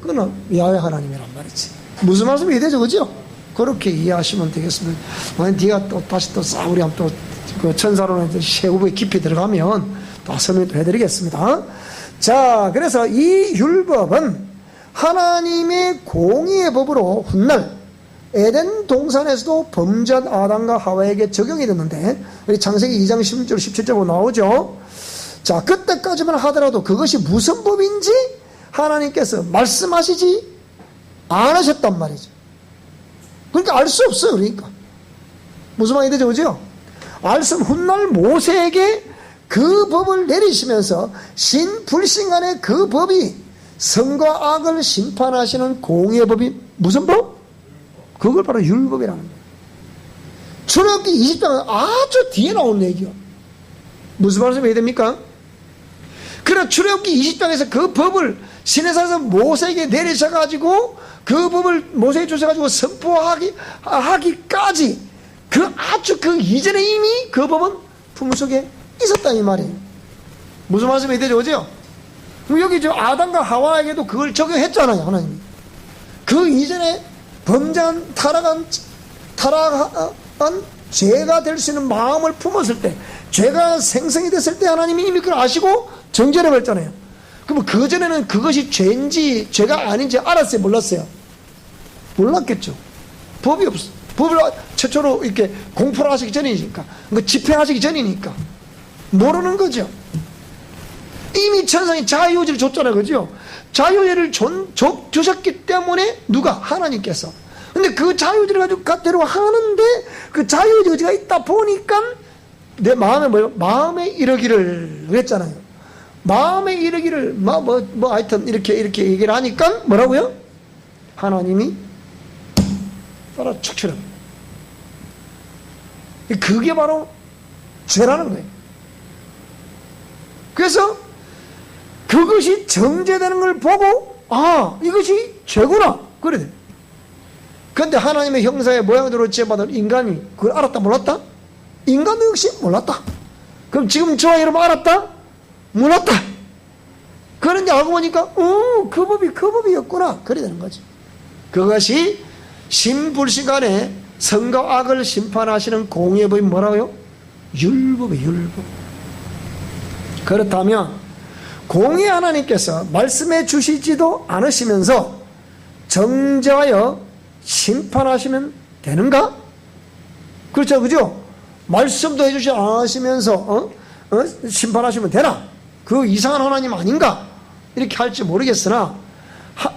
그건 야훼 하나님이란 말이지. 무슨 말씀이 되죠? 그죠? 그렇게 이해하시면 되겠습니다. 뒤가 또 다시 또 우리 한번 또 그 천사론의 세부에 깊이 들어가면 또 설명도 해드리겠습니다. 자, 그래서 이 율법은 하나님의 공의의 법으로 훗날 에덴 동산에서도 범죄한 아담과 하와에게 적용이 됐는데 우리 창세기 2장 16절 17절 나오죠. 자, 그때까지만 하더라도 그것이 무슨 법인지 하나님께서 말씀하시지 않으셨단 말이죠. 그러니까 알 수 없어요. 그러니까 무슨 말이 되죠? 그죠? 말씀 훗날 모세에게 그 법을 내리시면서 신불신 간의 그 법이 선과 악을 심판하시는 공의의 법이 무슨 법? 그걸 바로 율법이라는 거예요. 출애굽기 20장은 아주 뒤에 나오는 얘기요. 무슨 말씀이 해야 됩니까? 그러나 출애굽기 20장에서 그 법을 시내산에서 모세에게 내리셔가지고 그 법을 모세에게 주셔가지고 선포하기까지 아주 그 이전에 이미 그 법은 품속에 있었다 이 말이에요. 무슨 말씀이 되죠? 그죠? 여기 아담과 하와에게도 그걸 적용했잖아요. 하나님이. 그 이전에 범죄한 타락한 죄가 될 수 있는 마음을 품었을 때 죄가 생성이 됐을 때 하나님이 이미 그걸 아시고 정죄를 했잖아요. 그럼 그전에는 그것이 죄인지 죄가 아닌지 알았어요, 몰랐어요? 몰랐겠죠. 법이 없어. 법을 최초로 이렇게 공포를 하시기 전이니까, 집행하시기 전이니까 모르는 거죠. 이미 천상에 자유의지를 줬잖아요, 그죠? 자유의지를 주셨기 때문에 누가? 하나님께서. 근데 그 자유의지를 가지고 대로 하는데 그 자유의지가 있다 보니까 내 마음에 뭐요? 마음에 이르기를 그랬잖아요. 마음에 이르기를 하여튼 이렇게 얘기를 하니까 뭐라고요? 하나님이 따라 척추는. 그게 바로 죄라는 거예요. 그래서 그것이 정죄되는 걸 보고 이것이 죄구나 그래. 그런데 하나님의 형상의 모양대로 죄받은 인간이 그걸 알았다 몰랐다? 인간도 역시 몰랐다. 그럼 지금 저와 여러분 알았다? 몰랐다. 그런데 알고 보니까 그 법이었구나 그래 되는 거지. 그것이 신불신간에 선과 악을 심판하시는 공의의 법이 뭐라고요? 율법이에요. 율법. 그렇다면 공의 하나님께서 말씀해 주시지도 않으시면서 정죄하여 심판하시면 되는가? 그렇죠, 그죠? 말씀도 해주지 않으시면서 심판하시면 되나? 그 이상한 하나님 아닌가? 이렇게 할지 모르겠으나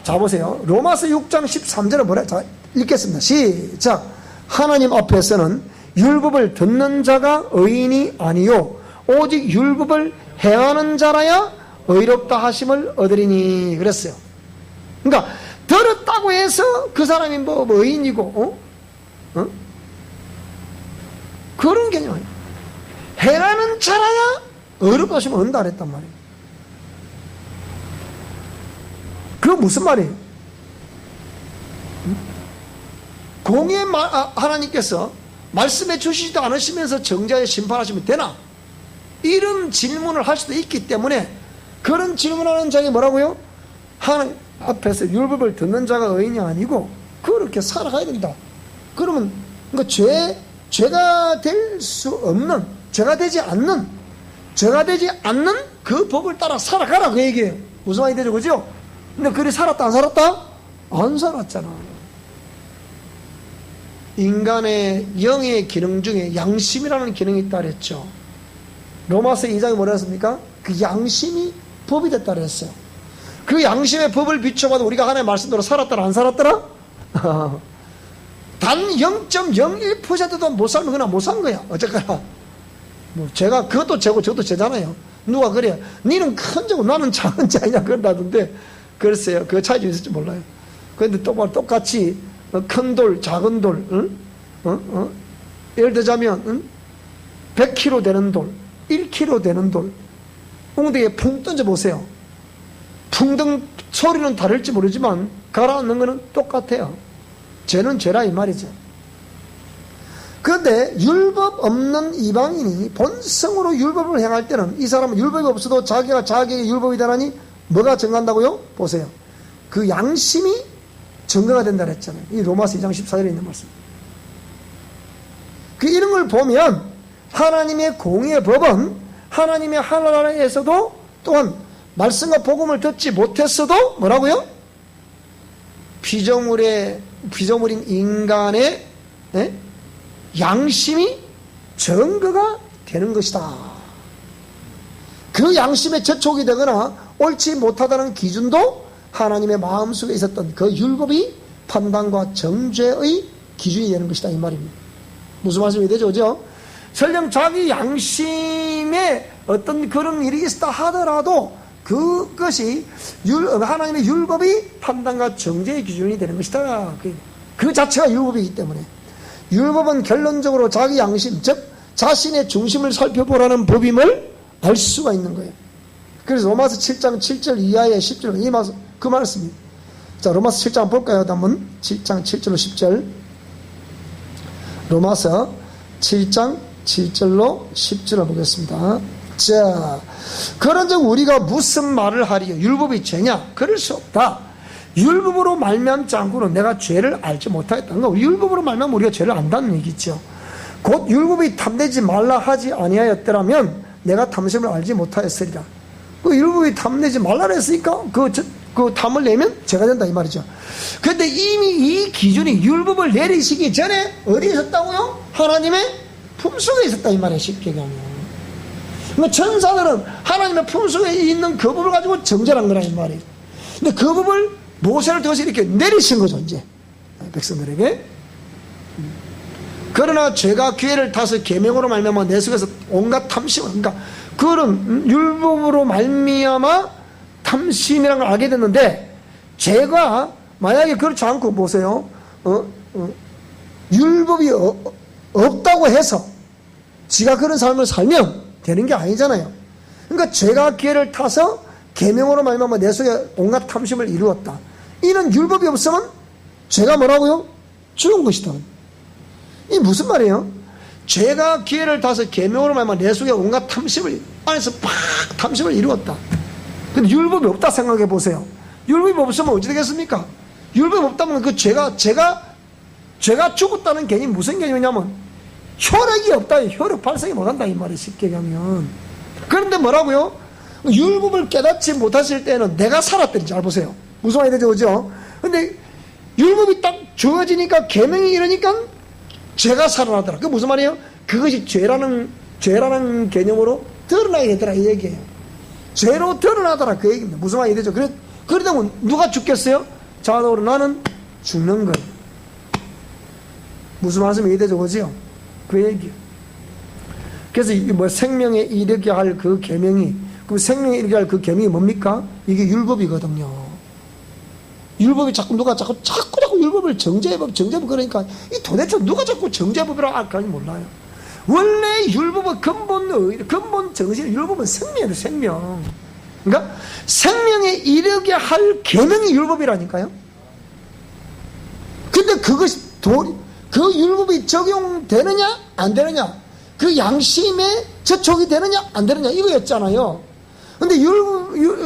자 보세요. 로마서 6장 13절에 뭐래? 자 읽겠습니다. 시작. 하나님 앞에서는 율법을 듣는 자가 의인이 아니요 오직 율법을 행하는 자라야 의롭다 하심을 얻으리니 그랬어요. 그러니까 들었다고 해서 그 사람이 뭐 의인이고 그런 개념 아니에요. 행하는 자라야 의롭다 하심을 얻는다 그랬단 말이에요. 그거 무슨 말이에요? 공의 하나님께서 말씀해 주시지도 않으시면서 정죄하여 심판하시면 되나? 이런 질문을 할 수도 있기 때문에 그런 질문하는 자에게 뭐라고요? 하나님 앞에서 율법을 듣는 자가 의인이 아니고 그렇게 살아가야 된다. 그러면 죄가 될 수 없는, 죄가 되지 않는 그 법을 따라 살아가라 그 얘기예요. 무슨 말이 되죠, 그죠? 근데 그리 살았다 안 살았다? 안 살았잖아. 인간의 영의 기능 중에 양심이라는 기능이 있다 그랬죠. 로마서 2장에 뭐라 했습니까? 그 양심이 법이 됐다 그랬어요. 그 양심의 법을 비춰봐도 우리가 하나님의 말씀대로 살았더라 안 살았더라? 단 0.01%도 못 살면 그냥 못 산 거야. 어쨌거나 제가 그것도 죄고 저도 죄잖아요. 누가 그래요? 니는 큰 죄고 나는 작은 죄 아니냐 그런다던데 글쎄요. 그 차이 좀 있을지 몰라요. 그런데 똑같이 큰 돌, 작은 돌, 예를 들자면 100kg 되는 돌, 1kg 되는 돌 웅덩이에 풍 던져보세요. 풍덩 소리는 다를지 모르지만 가라앉는 거는 똑같아요. 죄는 죄라 이 말이죠. 그런데 율법 없는 이방인이 본성으로 율법을 행할 때는 이 사람은 율법이 없어도 자기가 자기에게 율법이 되나니 뭐가 증가한다고요? 보세요. 그 양심이 증거가 된다 그랬잖아요. 이 로마서 2장 14절에 있는 말씀. 이런 걸 보면 하나님의 공의의 법은 하나님의 하나님에서도 또한 말씀과 복음을 듣지 못했어도 뭐라고요? 피조물인 인간의 양심이 증거가 되는 것이다. 그 양심의 저촉이 되거나 옳지 못하다는 기준도 하나님의 마음속에 있었던 그 율법이 판단과 정죄의 기준이 되는 것이다 이 말입니다. 무슨 말씀이 되죠? 그죠? 설령 자기 양심에 어떤 그런 일이 있었다 하더라도 그것이 하나님의 율법이 판단과 정죄의 기준이 되는 것이다. 그 자체가 율법이기 때문에 율법은 결론적으로 자기 양심, 즉 자신의 중심을 살펴보라는 법임을 알 수가 있는 거예요. 그래서 로마서 7장 7절 이하의 10절 그 말씀입니다. 자, 로마서 7장 볼까요? 한번 7장 7절로 10절. 로마서 7장 7절로 10절을 보겠습니다. 자, 그런즉 우리가 무슨 말을 하리요? 율법이 죄냐? 그럴 수 없다. 율법으로 말미암지 않고는 내가 죄를 알지 못하겠다. 그러니까 율법으로 말미암으면 우리가 죄를 안다는 얘기죠. 곧 율법이 탐내지 말라 하지 아니하였더라면 내가 탐심을 알지 못하였으리라. 그 율법이 탐내지 말라 했으니까 그 탐을 내면 죄가 된다 이 말이죠. 그런데 이미 이 기준이 율법을 내리시기 전에 어디에 있었다고요? 하나님의 품속에 있었다 이 말이에요. 쉽게 얘기하면. 그러니까 천사들은 하나님의 품속에 있는 그 법을 가지고 정죄한 거라 이 말이에요. 근데 그 법을 모세를 통해서 이렇게 내리신 거죠 이제 백성들에게. 그러나 죄가 기회를 타서 계명으로 말미암아 내 속에서 온갖 탐심, 그러니까 그런 율법으로 말미암아 탐심이라는 걸 알게 됐는데, 죄가 만약에 그렇지 않고 보세요. 율법이 없다고 해서 지가 그런 삶을 살면 되는 게 아니잖아요. 그러니까 죄가 기회를 타서 계명으로 말미암아 내 속에 온갖 탐심을 이루었다. 이는 율법이 없으면 죄가 뭐라고요? 죽은 것이다. 이 무슨 말이에요? 죄가 기회를 타서 계명으로 말미암아 내 속에 온갖 탐심을 안에서 팍 탐심을 이루었다. 근데 율법이 없다 생각해 보세요. 율법이 없으면 어찌 되겠습니까? 율법이 없다면 그 죄가 죽었다는 개념이 무슨 개념이냐면 효력이 없다. 효력 발생이 못한다 이 말이 쉽게 얘기하면. 그런데 뭐라고요? 율법을 깨닫지 못하실 때는 내가 살았더니, 잘 보세요. 무슨 말이 되죠, 그죠? 근데 율법이 딱 주어지니까 계명이 이러니까 죄가 살아나더라. 그게 무슨 말이에요? 그것이 죄라는 개념으로 드러나게 되더라 이 얘기예요. 죄로 드러나더라 그 얘기입니다. 무슨 말이 되죠? 그러다면 누가 죽겠어요? 자동으로 나는 죽는 거예요. 무슨 말씀이 되죠, 그죠? 그 얘기예요. 그래서 뭐 생명에 이르게 할 그 계명이, 그 생명에 이르게 할 그 계명이 뭡니까? 이게 율법이거든요. 율법이 자꾸 율법을 정죄법 그러니까 이 도대체 누가 자꾸 정죄법이라고 할까 몰라요. 원래 율법의 근본 정신, 율법은 생명이에요, 생명. 그러니까 생명에 이르게 할 계명이 율법이라니까요. 근데 그것이 그 율법이 적용되느냐 안 되느냐, 그 양심에 저촉이 되느냐 안 되느냐 이거였잖아요. 근데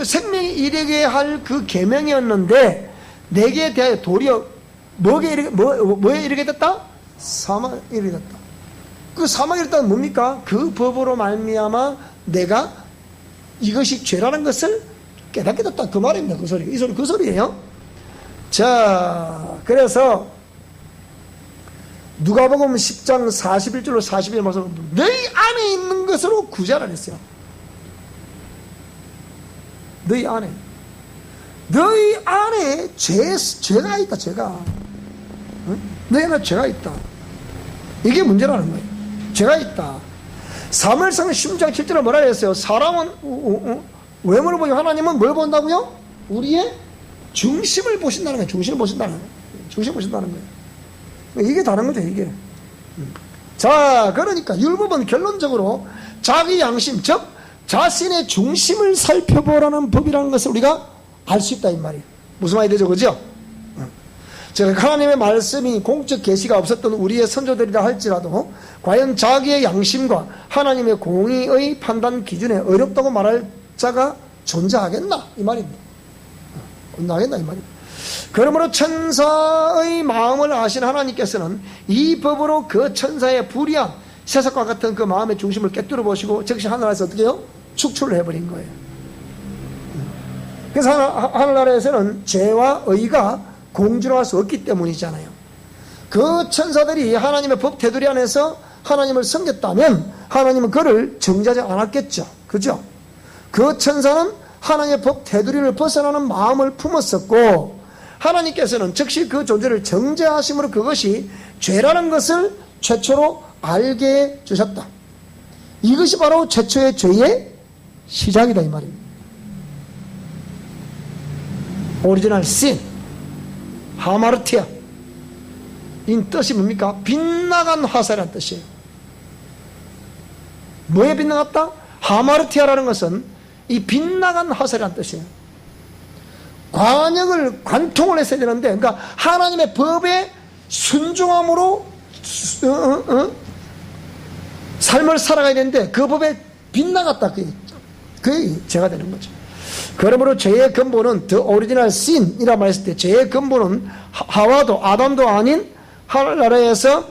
생명에 이르게 할 그 계명이었는데 내게 대하여 도리어 뭐에 이르게 됐다? 사망에 이르게 됐다. 그 사망에 이르다는 뭡니까? 그 법으로 말미암아 내가 이것이 죄라는 것을 깨닫게 됐다 그 말입니다. 그 소리, 그 소리예요. 자, 그래서 누가복음 10장 41절로 41절 말씀, 너희 안에 있는 것으로 구제하라 했어요. 너희 안에 죄가 있다, 죄가. 응? 너희 안에 죄가 있다. 이게 문제라는 거예요. 죄가 있다. 사무엘상 10장 7절에 뭐라 했어요? 사람은 외모를 보니 하나님은 뭘 본다고요? 우리의 중심을 보신다는 거예요. 중심을 보신다는 거예요. 이게 다른 거죠, 이게. 자, 그러니까 율법은 결론적으로 자기 양심, 즉 자신의 중심을 살펴보라는 법이라는 것을 우리가 알 수 있다 이 말이에요. 무슨 말이 되죠, 그죠? 즉 하나님의 말씀이 공적 계시가 없었던 우리의 선조들이라 할지라도 과연 자기의 양심과 하나님의 공의의 판단 기준에 어렵다고 말할 자가 존재하겠나 이 말입니다. 나겠나 이 말입니다. 그러므로 천사의 마음을 아신 하나님께서는 이 법으로 그 천사의 불의한 세상과 같은 그 마음의 중심을 깨뜨려 보시고 즉시 하늘나라에서 어떻게 해요? 축출을 해버린 거예요. 그래서 하늘나라에서는 죄와 의가 공존할 수 없기 때문이잖아요. 그 천사들이 하나님의 법 테두리 안에서 하나님을 섬겼다면 하나님은 그를 정죄하지 않았겠죠. 그죠? 그 천사는 하나님의 법 테두리를 벗어나는 마음을 품었었고 하나님께서는 즉시 그 존재를 정죄하심으로 그것이 죄라는 것을 최초로 알게 해 주셨다. 이것이 바로 최초의 죄의 시작이다 이 말입니다. 오리지널 신, 하마르티아. 이 뜻이 뭡니까? 빗나간 화살이라는 뜻이에요. 뭐에 빗나갔다? 하마르티아라는 것은 이 빗나간 화살이라는 뜻이에요. 관통을 했어야 되는데, 그러니까 하나님의 법에 순종함으로 삶을 살아가야 되는데 그 법에 빗나갔다. 그게 죄가 되는 거죠. 그러므로 죄의 근본은 The Original Sin이라고 말했을 때 죄의 근본은 하와도 아담도 아닌 하늘나라에서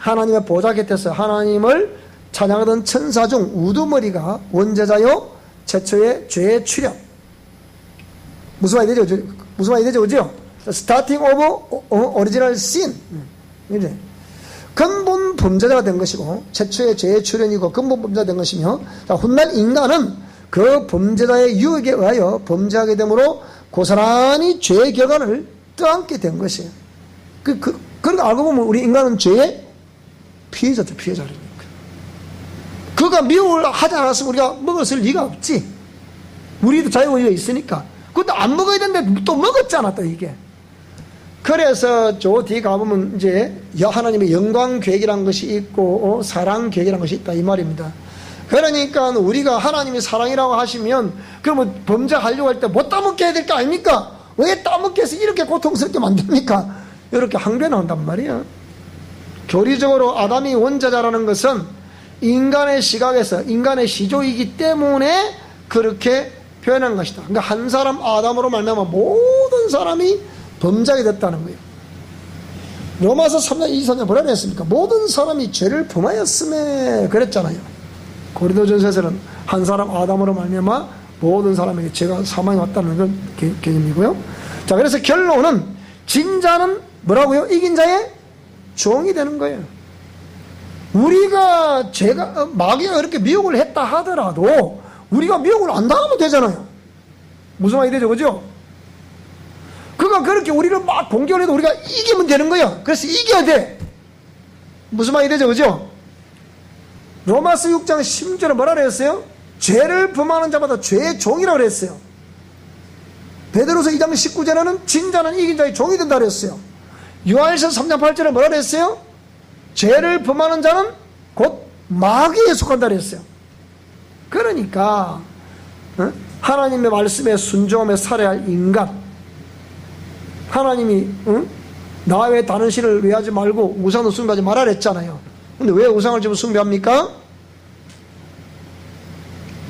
하나님의 보좌 곁에서 하나님을 찬양하던 천사 중 우두머리가 원죄자요 최초의 죄의 출현. 무슨 말이 되죠? 무슨 말이 되죠? 그죠? Starting of original sin. 이제 근본 범죄자가 된 것이고 최초의 죄의 출현이고 근본 범죄자가 된 것이며, 자, 훗날 인간은 그 범죄자의 유혹에 의하여 범죄하게 되므로 고스란히 죄의 결과를 떠안게 된 것이에요. 그러니까 알고 보면 우리 인간은 죄의 피해자죠. 피해자라니까. 그가 미움을 하지 않았으면 우리가 먹었을 리가 없지. 우리도 자유의지가 있으니까. 근데 안 먹어야 되는데 또 먹었잖아, 또 이게. 그래서 저 뒤에 가보면 이제 하나님의 영광 계획이라는 것이 있고 사랑 계획이라는 것이 있다, 이 말입니다. 그러니까 우리가 하나님이 사랑이라고 하시면 그러면 범죄하려고 할 때 못 따먹게 해야 될 거 아닙니까? 왜 따먹게 해서 이렇게 고통스럽게 만듭니까? 이렇게 항변한단 말이야. 교리적으로 아담이 원죄자라는 것은 인간의 시각에서 인간의 시조이기 때문에 그렇게 표현한 것이다. 그러니까 한 사람 아담으로 말미암아 모든 사람이 범죄하게 됐다는 거예요. 로마서 3장 24절 뭐라 그랬습니까? 모든 사람이 죄를 범하였음에 그랬잖아요. 고린도전서에서는 한 사람 아담으로 말미암아 모든 사람에게 죄가 사망이 왔다는 건 개념이고요. 자, 그래서 결론은 진자는 뭐라고요? 이긴 자의 종이 되는 거예요. 우리가 마귀가 그렇게 미혹을 했다 하더라도 우리가 미혹을 안 당하면 되잖아요. 무슨 말이 되죠? 그죠? 그가 그렇게 우리를 막 공격을 해도 우리가 이기면 되는 거야. 그래서 이겨야 돼. 무슨 말이 되죠? 그죠? 로마서 6장 16절에 뭐라 그랬어요? 죄를 범하는 자마다 죄의 종이라고 그랬어요. 베드로서 2장 19절에는 진자는 이긴 자의 종이 된다 그랬어요. 요한일서 3장 8절에 뭐라 그랬어요? 죄를 범하는 자는 곧 마귀에 속한다 그랬어요. 그러니까 하나님의 말씀에 순종하며 살아야 할 인간, 하나님이 나 외에 다른 신을 외하지 말고 우상도 숭배하지 말라 그랬잖아요. 근데 왜 우상을 지금 숭배합니까?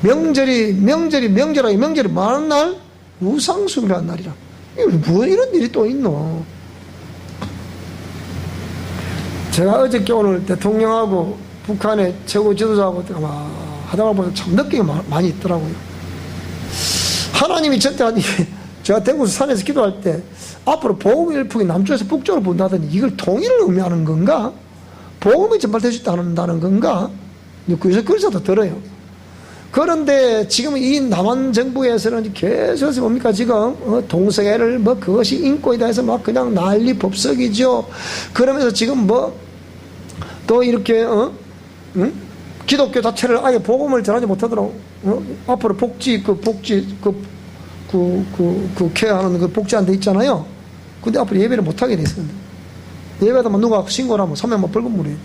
명절이 많은 날 우상 숭배한 날이라. 뭐 이런 일이 또 있노? 제가 어저께 오늘 대통령하고 북한의 최고 지도자하고 하다가 보면 참 느낌이 많이 있더라고요. 하나님이 저때 제가 대구 산에서 기도할 때 앞으로 복음일풍이 남쪽에서 북쪽으로 분다더니 이걸 통일을 의미하는 건가? 복음이 전달될 수 있다는 건가? 그래서 더 들어요. 그런데 지금 이 남한 정부에서는 계속해서 뭡니까? 지금 동성애를 그것이 인권이다 해서 막 그냥 난리 법석이죠. 그러면서 지금 또 이렇게 기독교 자체를 아예 복음을 전하지 못하도록 앞으로 케어하는 그 복지한 데 있잖아요. 근데 앞으로 예배를 못하게 돼 있습니다. 예배하다만 누가 신고를 하면 300만 벌금물이에요.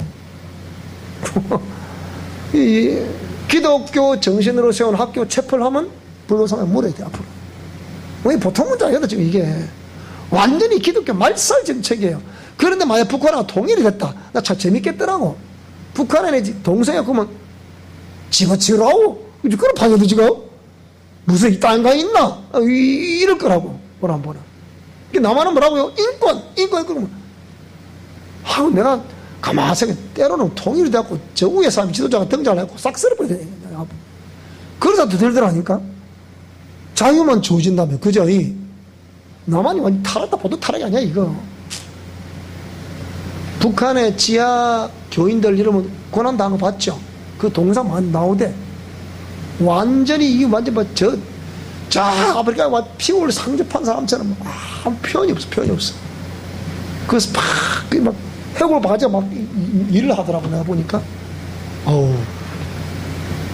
이 기독교 정신으로 세운 학교 체벌하면 불로사면 물어야 돼, 앞으로. 왜 보통 문제 아니거든, 지금 이게. 완전히 기독교 말살 정책이에요. 그런데 만약 북한하고 통일이 됐다. 나 참 재밌겠더라고. 북한에 동생이 그러면 집어치우라고. 그럼 방해도 지금. 무슨 이딴가 있나? 이럴 거라고. 보나. 남한은 뭐라고요? 인권 그러면. 내가 가만히 생각해. 때로는 통일이 되고 저 위에 사람 지도자가 등장을 하고 싹 쓸어버려야 돼. 그러다 더 들더라니까. 자유만 주어진다면, 그죠? 남한이 완전 타락다 보도 타락이 아니야, 이거. 북한의 지하 교인들 이러면 고난당한 거 봤죠? 그 동상 많이 나오대. 완전히 이게 완전 아프리카에 피골 상접한 사람처럼 표현이 없어. 그래서 막 해골 바지가 막 일을 하더라고, 내가 보니까.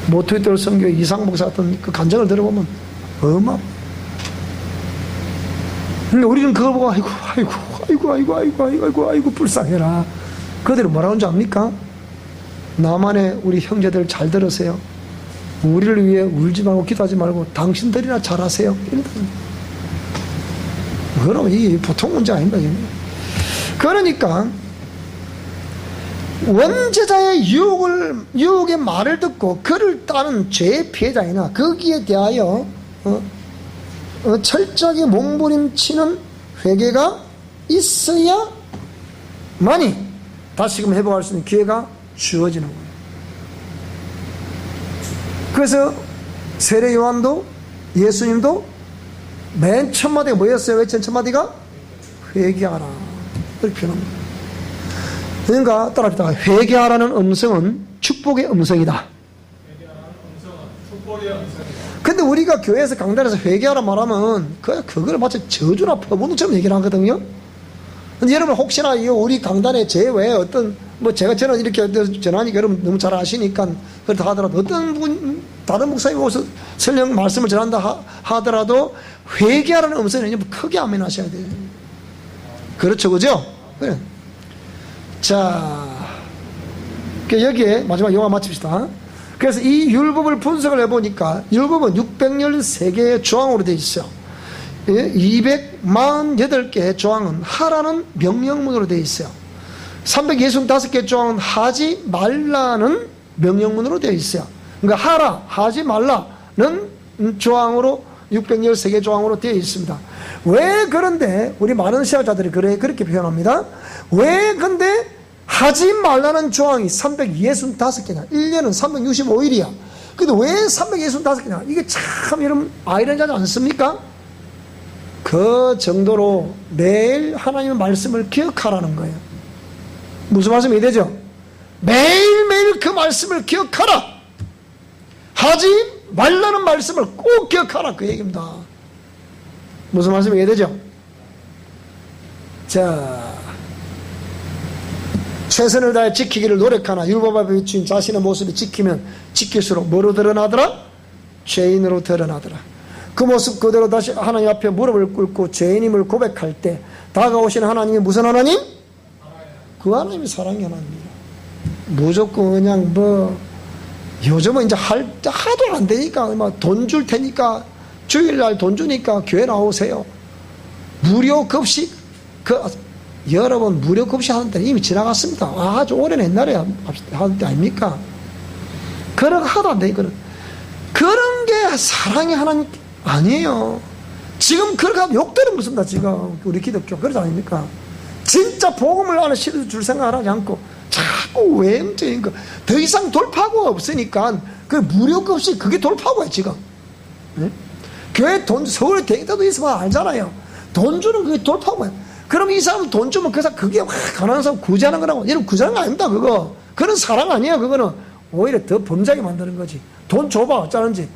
모트위터 선교 이상목사 같은 그 간증을 들어보면 근데 우리는 그걸 보고 아이고 불쌍해라. 그들은 뭐라고 하는지 압니까? 남한의 우리 형제들 잘 들으세요. 우리를 위해 울지 말고 기도하지 말고 당신들이나 잘하세요. 그럼 이게 보통 문제 아닙니다. 그러니까 원죄자의 유혹의 말을 듣고 그를 따른 죄의 피해자이나 거기에 대하여 철저하게 몸부림치는 회개가 있어야만이 다시금 회복할 수 있는 기회가 주어지는 거예요. 그래서 세례 요한도 예수님도 맨 첫 마디가 뭐였어요? 왜 첫 마디가? 회개하라. 이렇게 표현합니다. 그러니까 따라합시다. 회개하라는 음성은 축복의 음성이다. 회개하라는 음성은 축복의 음성이다. 근데 우리가 교회에서 강단에서 회개하라 말하면 그걸 마치 저주나 퍼부는처럼 얘기를 하거든요. 근데 여러분 혹시나 우리 강단에 제 외에 어떤 제가 저는 이렇게 전하니까 여러분 너무 잘 아시니까 그렇다 하더라도 어떤 분 다른 목사님이 오서 설령 말씀을 전한다 하더라도 회개하라는 음성을 크게 아멘하셔야 돼요. 그렇죠, 그죠? 그래. 자, 여기에 마지막 영화 마칩시다. 그래서 이 율법을 분석을 해보니까 율법은 613개의 조항으로 되어 있어요. 248개의 조항은 하라는 명령문으로 되어 있어요. 365개의 조항은 하지 말라는 명령문으로 되어 있어요. 그러니까 하라, 하지 말라는 조항으로 613개 조항으로 되어 있습니다. 왜 그런데 우리 많은 신학자들이 그렇게 표현합니다. 왜 근데 하지 말라는 조항이 365개냐? 1년은 365일이야. 근데 왜 365개냐? 이게 참 여러분 아이러니하지 않습니까? 그 정도로 매일 하나님의 말씀을 기억하라는 거예요. 무슨 말씀이 되죠? 매일매일 그 말씀을 기억하라. 하지 말라는 말씀을 꼭 기억하라. 그 얘기입니다. 무슨 말씀이 되죠? 자, 최선을 다해 지키기를 노력하나 율법 앞에 비춘 자신의 모습이 지키면 지킬수록 뭐로 드러나더라? 죄인으로 드러나더라. 그 모습 그대로 다시 하나님 앞에 무릎을 꿇고 죄인임을 고백할 때 다가오시는 하나님이 무슨 하나님? 그 하나님이 사랑의 하나님이에요. 무조건 그냥 요즘은 이제 하도 안 되니까 돈 줄 테니까 주일날 돈 주니까 교회 나오세요. 무료 급식 여러분 무료 급식 하는 때는 이미 지나갔습니다. 아주 오랜 옛날에 하는 때 아닙니까? 그런 거 하도 안 돼. 그런 게 사랑의 하나님 아니에요. 지금 그렇게 하면 욕되는 것입니다. 지금 우리 기독교 그러지 않습니까? 진짜 복음을 안에 실어줄 생각을 하지 않고 자꾸 외형적인 거 더 이상 돌파구가 없으니까 그 무료급식 그게 돌파구야 지금. 네? 교회 돈 서울에 대기도 있으면 알잖아요. 돈 주는 그게 돌파구야. 그럼 이 사람은 돈 주면 그게 가난한 사람 구제하는 거라고. 여러분 구제하는 거 아닙니다. 그건 사랑 아니에요. 그거는 오히려 더 범죄하게 만드는 거지. 돈 줘봐 어쩌는지.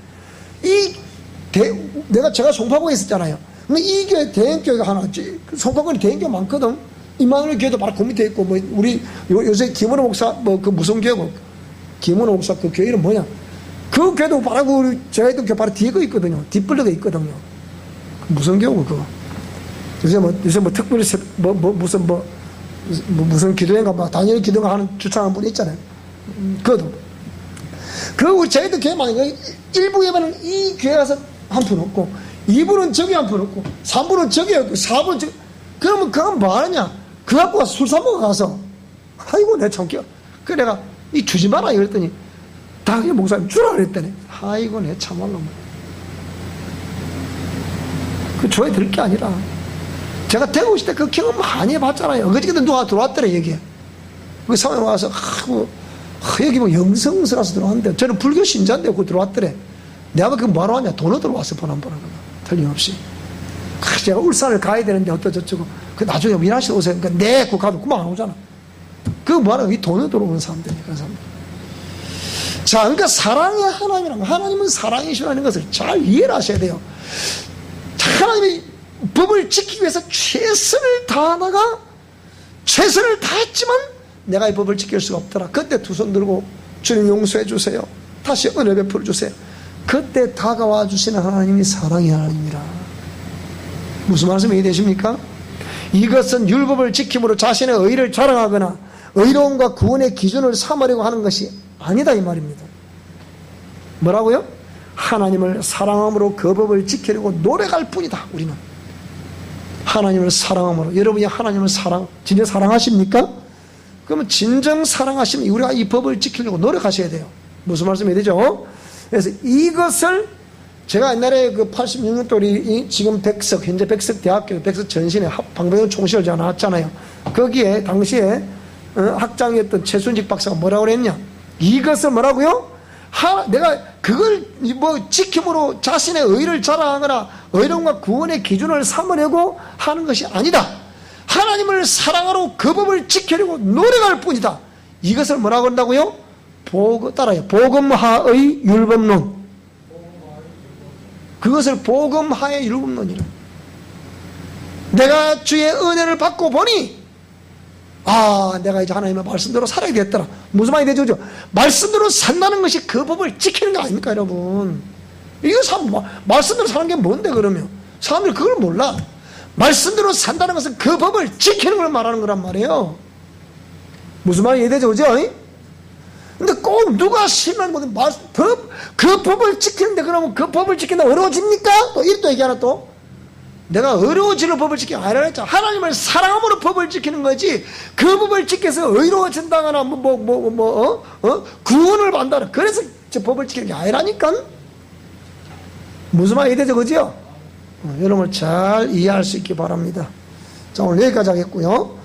제가 송파구에 있었잖아요. 근데 이 교회 대형교회가 하나 있지. 송파구에 대형교회 많거든. 이만희 교회도 바로 그 밑에 있고, 우리 요새 김은호 목사, 그 무슨 교회고, 김은호 목사 그 교회 이름 뭐냐. 그 교회도 바로 제가 있던 교회 바로 뒤에 거 있거든요. 뒷블럭에 있거든요. 무슨 교회고, 그거. 요새 특별히, 무슨 기도회인가, 당연히 기도가 하는 주창한 분이 있잖아요. 그것도. 우리 저희도 교회 많이, 1부 예배는 이 교회 가서 한 푼 없고, 2부는 저기 한 푼 없고, 3부는 저기 없고, 4부는 저기, 그러면 그건 뭐 하느냐? 그 갖고 술 사먹어 가서, 아이고, 내 참기야. 그래, 내가, 주지 마라, 이랬더니, 당연히 목사님 주라 그랬더니, 아이고, 내 참말로. 줘야 될 게 아니라, 제가 대구 있을 때 그 경험 많이 해봤잖아요. 어저께도 누가 들어왔더래, 여기에. 그 상황에 와서, 여기 영성스러워서 들어왔는데, 저는 불교 신자인데, 그거 들어왔더래. 내가 그거 뭐하러 왔냐? 돈을 들어왔어, 번 한 번 하거든. 틀림없이. 제가 울산을 가야 되는데, 어쩌고저쩌고. 나중에 미나시 오세요. 그러니까, 그거 가도 그만 안 오잖아. 그거 뭐하러, 이 돈을 들어오는 사람들이야, 그런 사람들. 자, 그러니까 사랑의 하나님이란 거, 하나님은 사랑이시라는 것을 잘 이해를 하셔야 돼요. 하나님이 법을 지키기 위해서 최선을 다하다가, 최선을 다했지만, 내가 이 법을 지킬 수가 없더라. 그때 두 손 들고, 주님 용서해 주세요. 다시 은혜 베풀어 주세요. 그때 다가와 주시는 하나님이 사랑의 하나님이라. 무슨 말씀이 이해되십니까? 이것은 율법을 지킴으로 자신의 의를 자랑하거나 의로움과 구원의 기준을 삼으려고 하는 것이 아니다 이 말입니다. 뭐라고요? 하나님을 사랑함으로 그 법을 지키려고 노력할 뿐이다. 우리는 하나님을 사랑함으로. 여러분이 하나님을 진짜 사랑하십니까? 그러면 진정 사랑하시면 우리가 이 법을 지키려고 노력하셔야 돼요. 무슨 말씀이 되죠? 그래서 이것을 제가 옛날에 그 86년도 우리 지금 현재 백석 대학교 백석 전신에 방배동 총시를 제가 나왔잖아요. 거기에 당시에 학장이었던 최순직 박사가 뭐라고 그랬냐? 이것을 뭐라고요? 내가 그걸 뭐 지킴으로 자신의 의를 자랑하거나 의로움과 구원의 기준을 삼으려고 하는 것이 아니다. 하나님을 사랑하러 그 법을 지키려고 노력할 뿐이다. 이것을 뭐라고 한다고요? 따라요. 복음하의 율법론. 그것을 복음하의 율법론이라. 내가 주의 은혜를 받고 보니 내가 이제 하나님의 말씀대로 살아야 되겠더라. 무슨 말이 되죠? 말씀대로 산다는 것이 그 법을 지키는 거 아닙니까, 여러분? 이거 말씀대로 사는 게 뭔데, 그러면? 사람들이 그걸 몰라. 말씀대로 산다는 것은 그 법을 지키는 걸 말하는 거란 말이에요. 무슨 말이 이해되죠? 그죠? 근데 꼭 누가 심한 거든 그 법을 지키는데 그러면 그 법을 지킨다 어려워집니까? 또 이렇게 얘기하나 또? 내가 어려워지는 법을 지키는 아니라 했죠. 하나님을 사랑함으로 법을 지키는 거지 그 법을 지켜서 의로워진다거나 구원을 받는다. 그래서 저 법을 지키는 게 아니라니까? 무슨 말이 되죠? 그죠? 여러분 잘 이해할 수 있기 바랍니다. 자, 오늘 여기까지 하겠고요.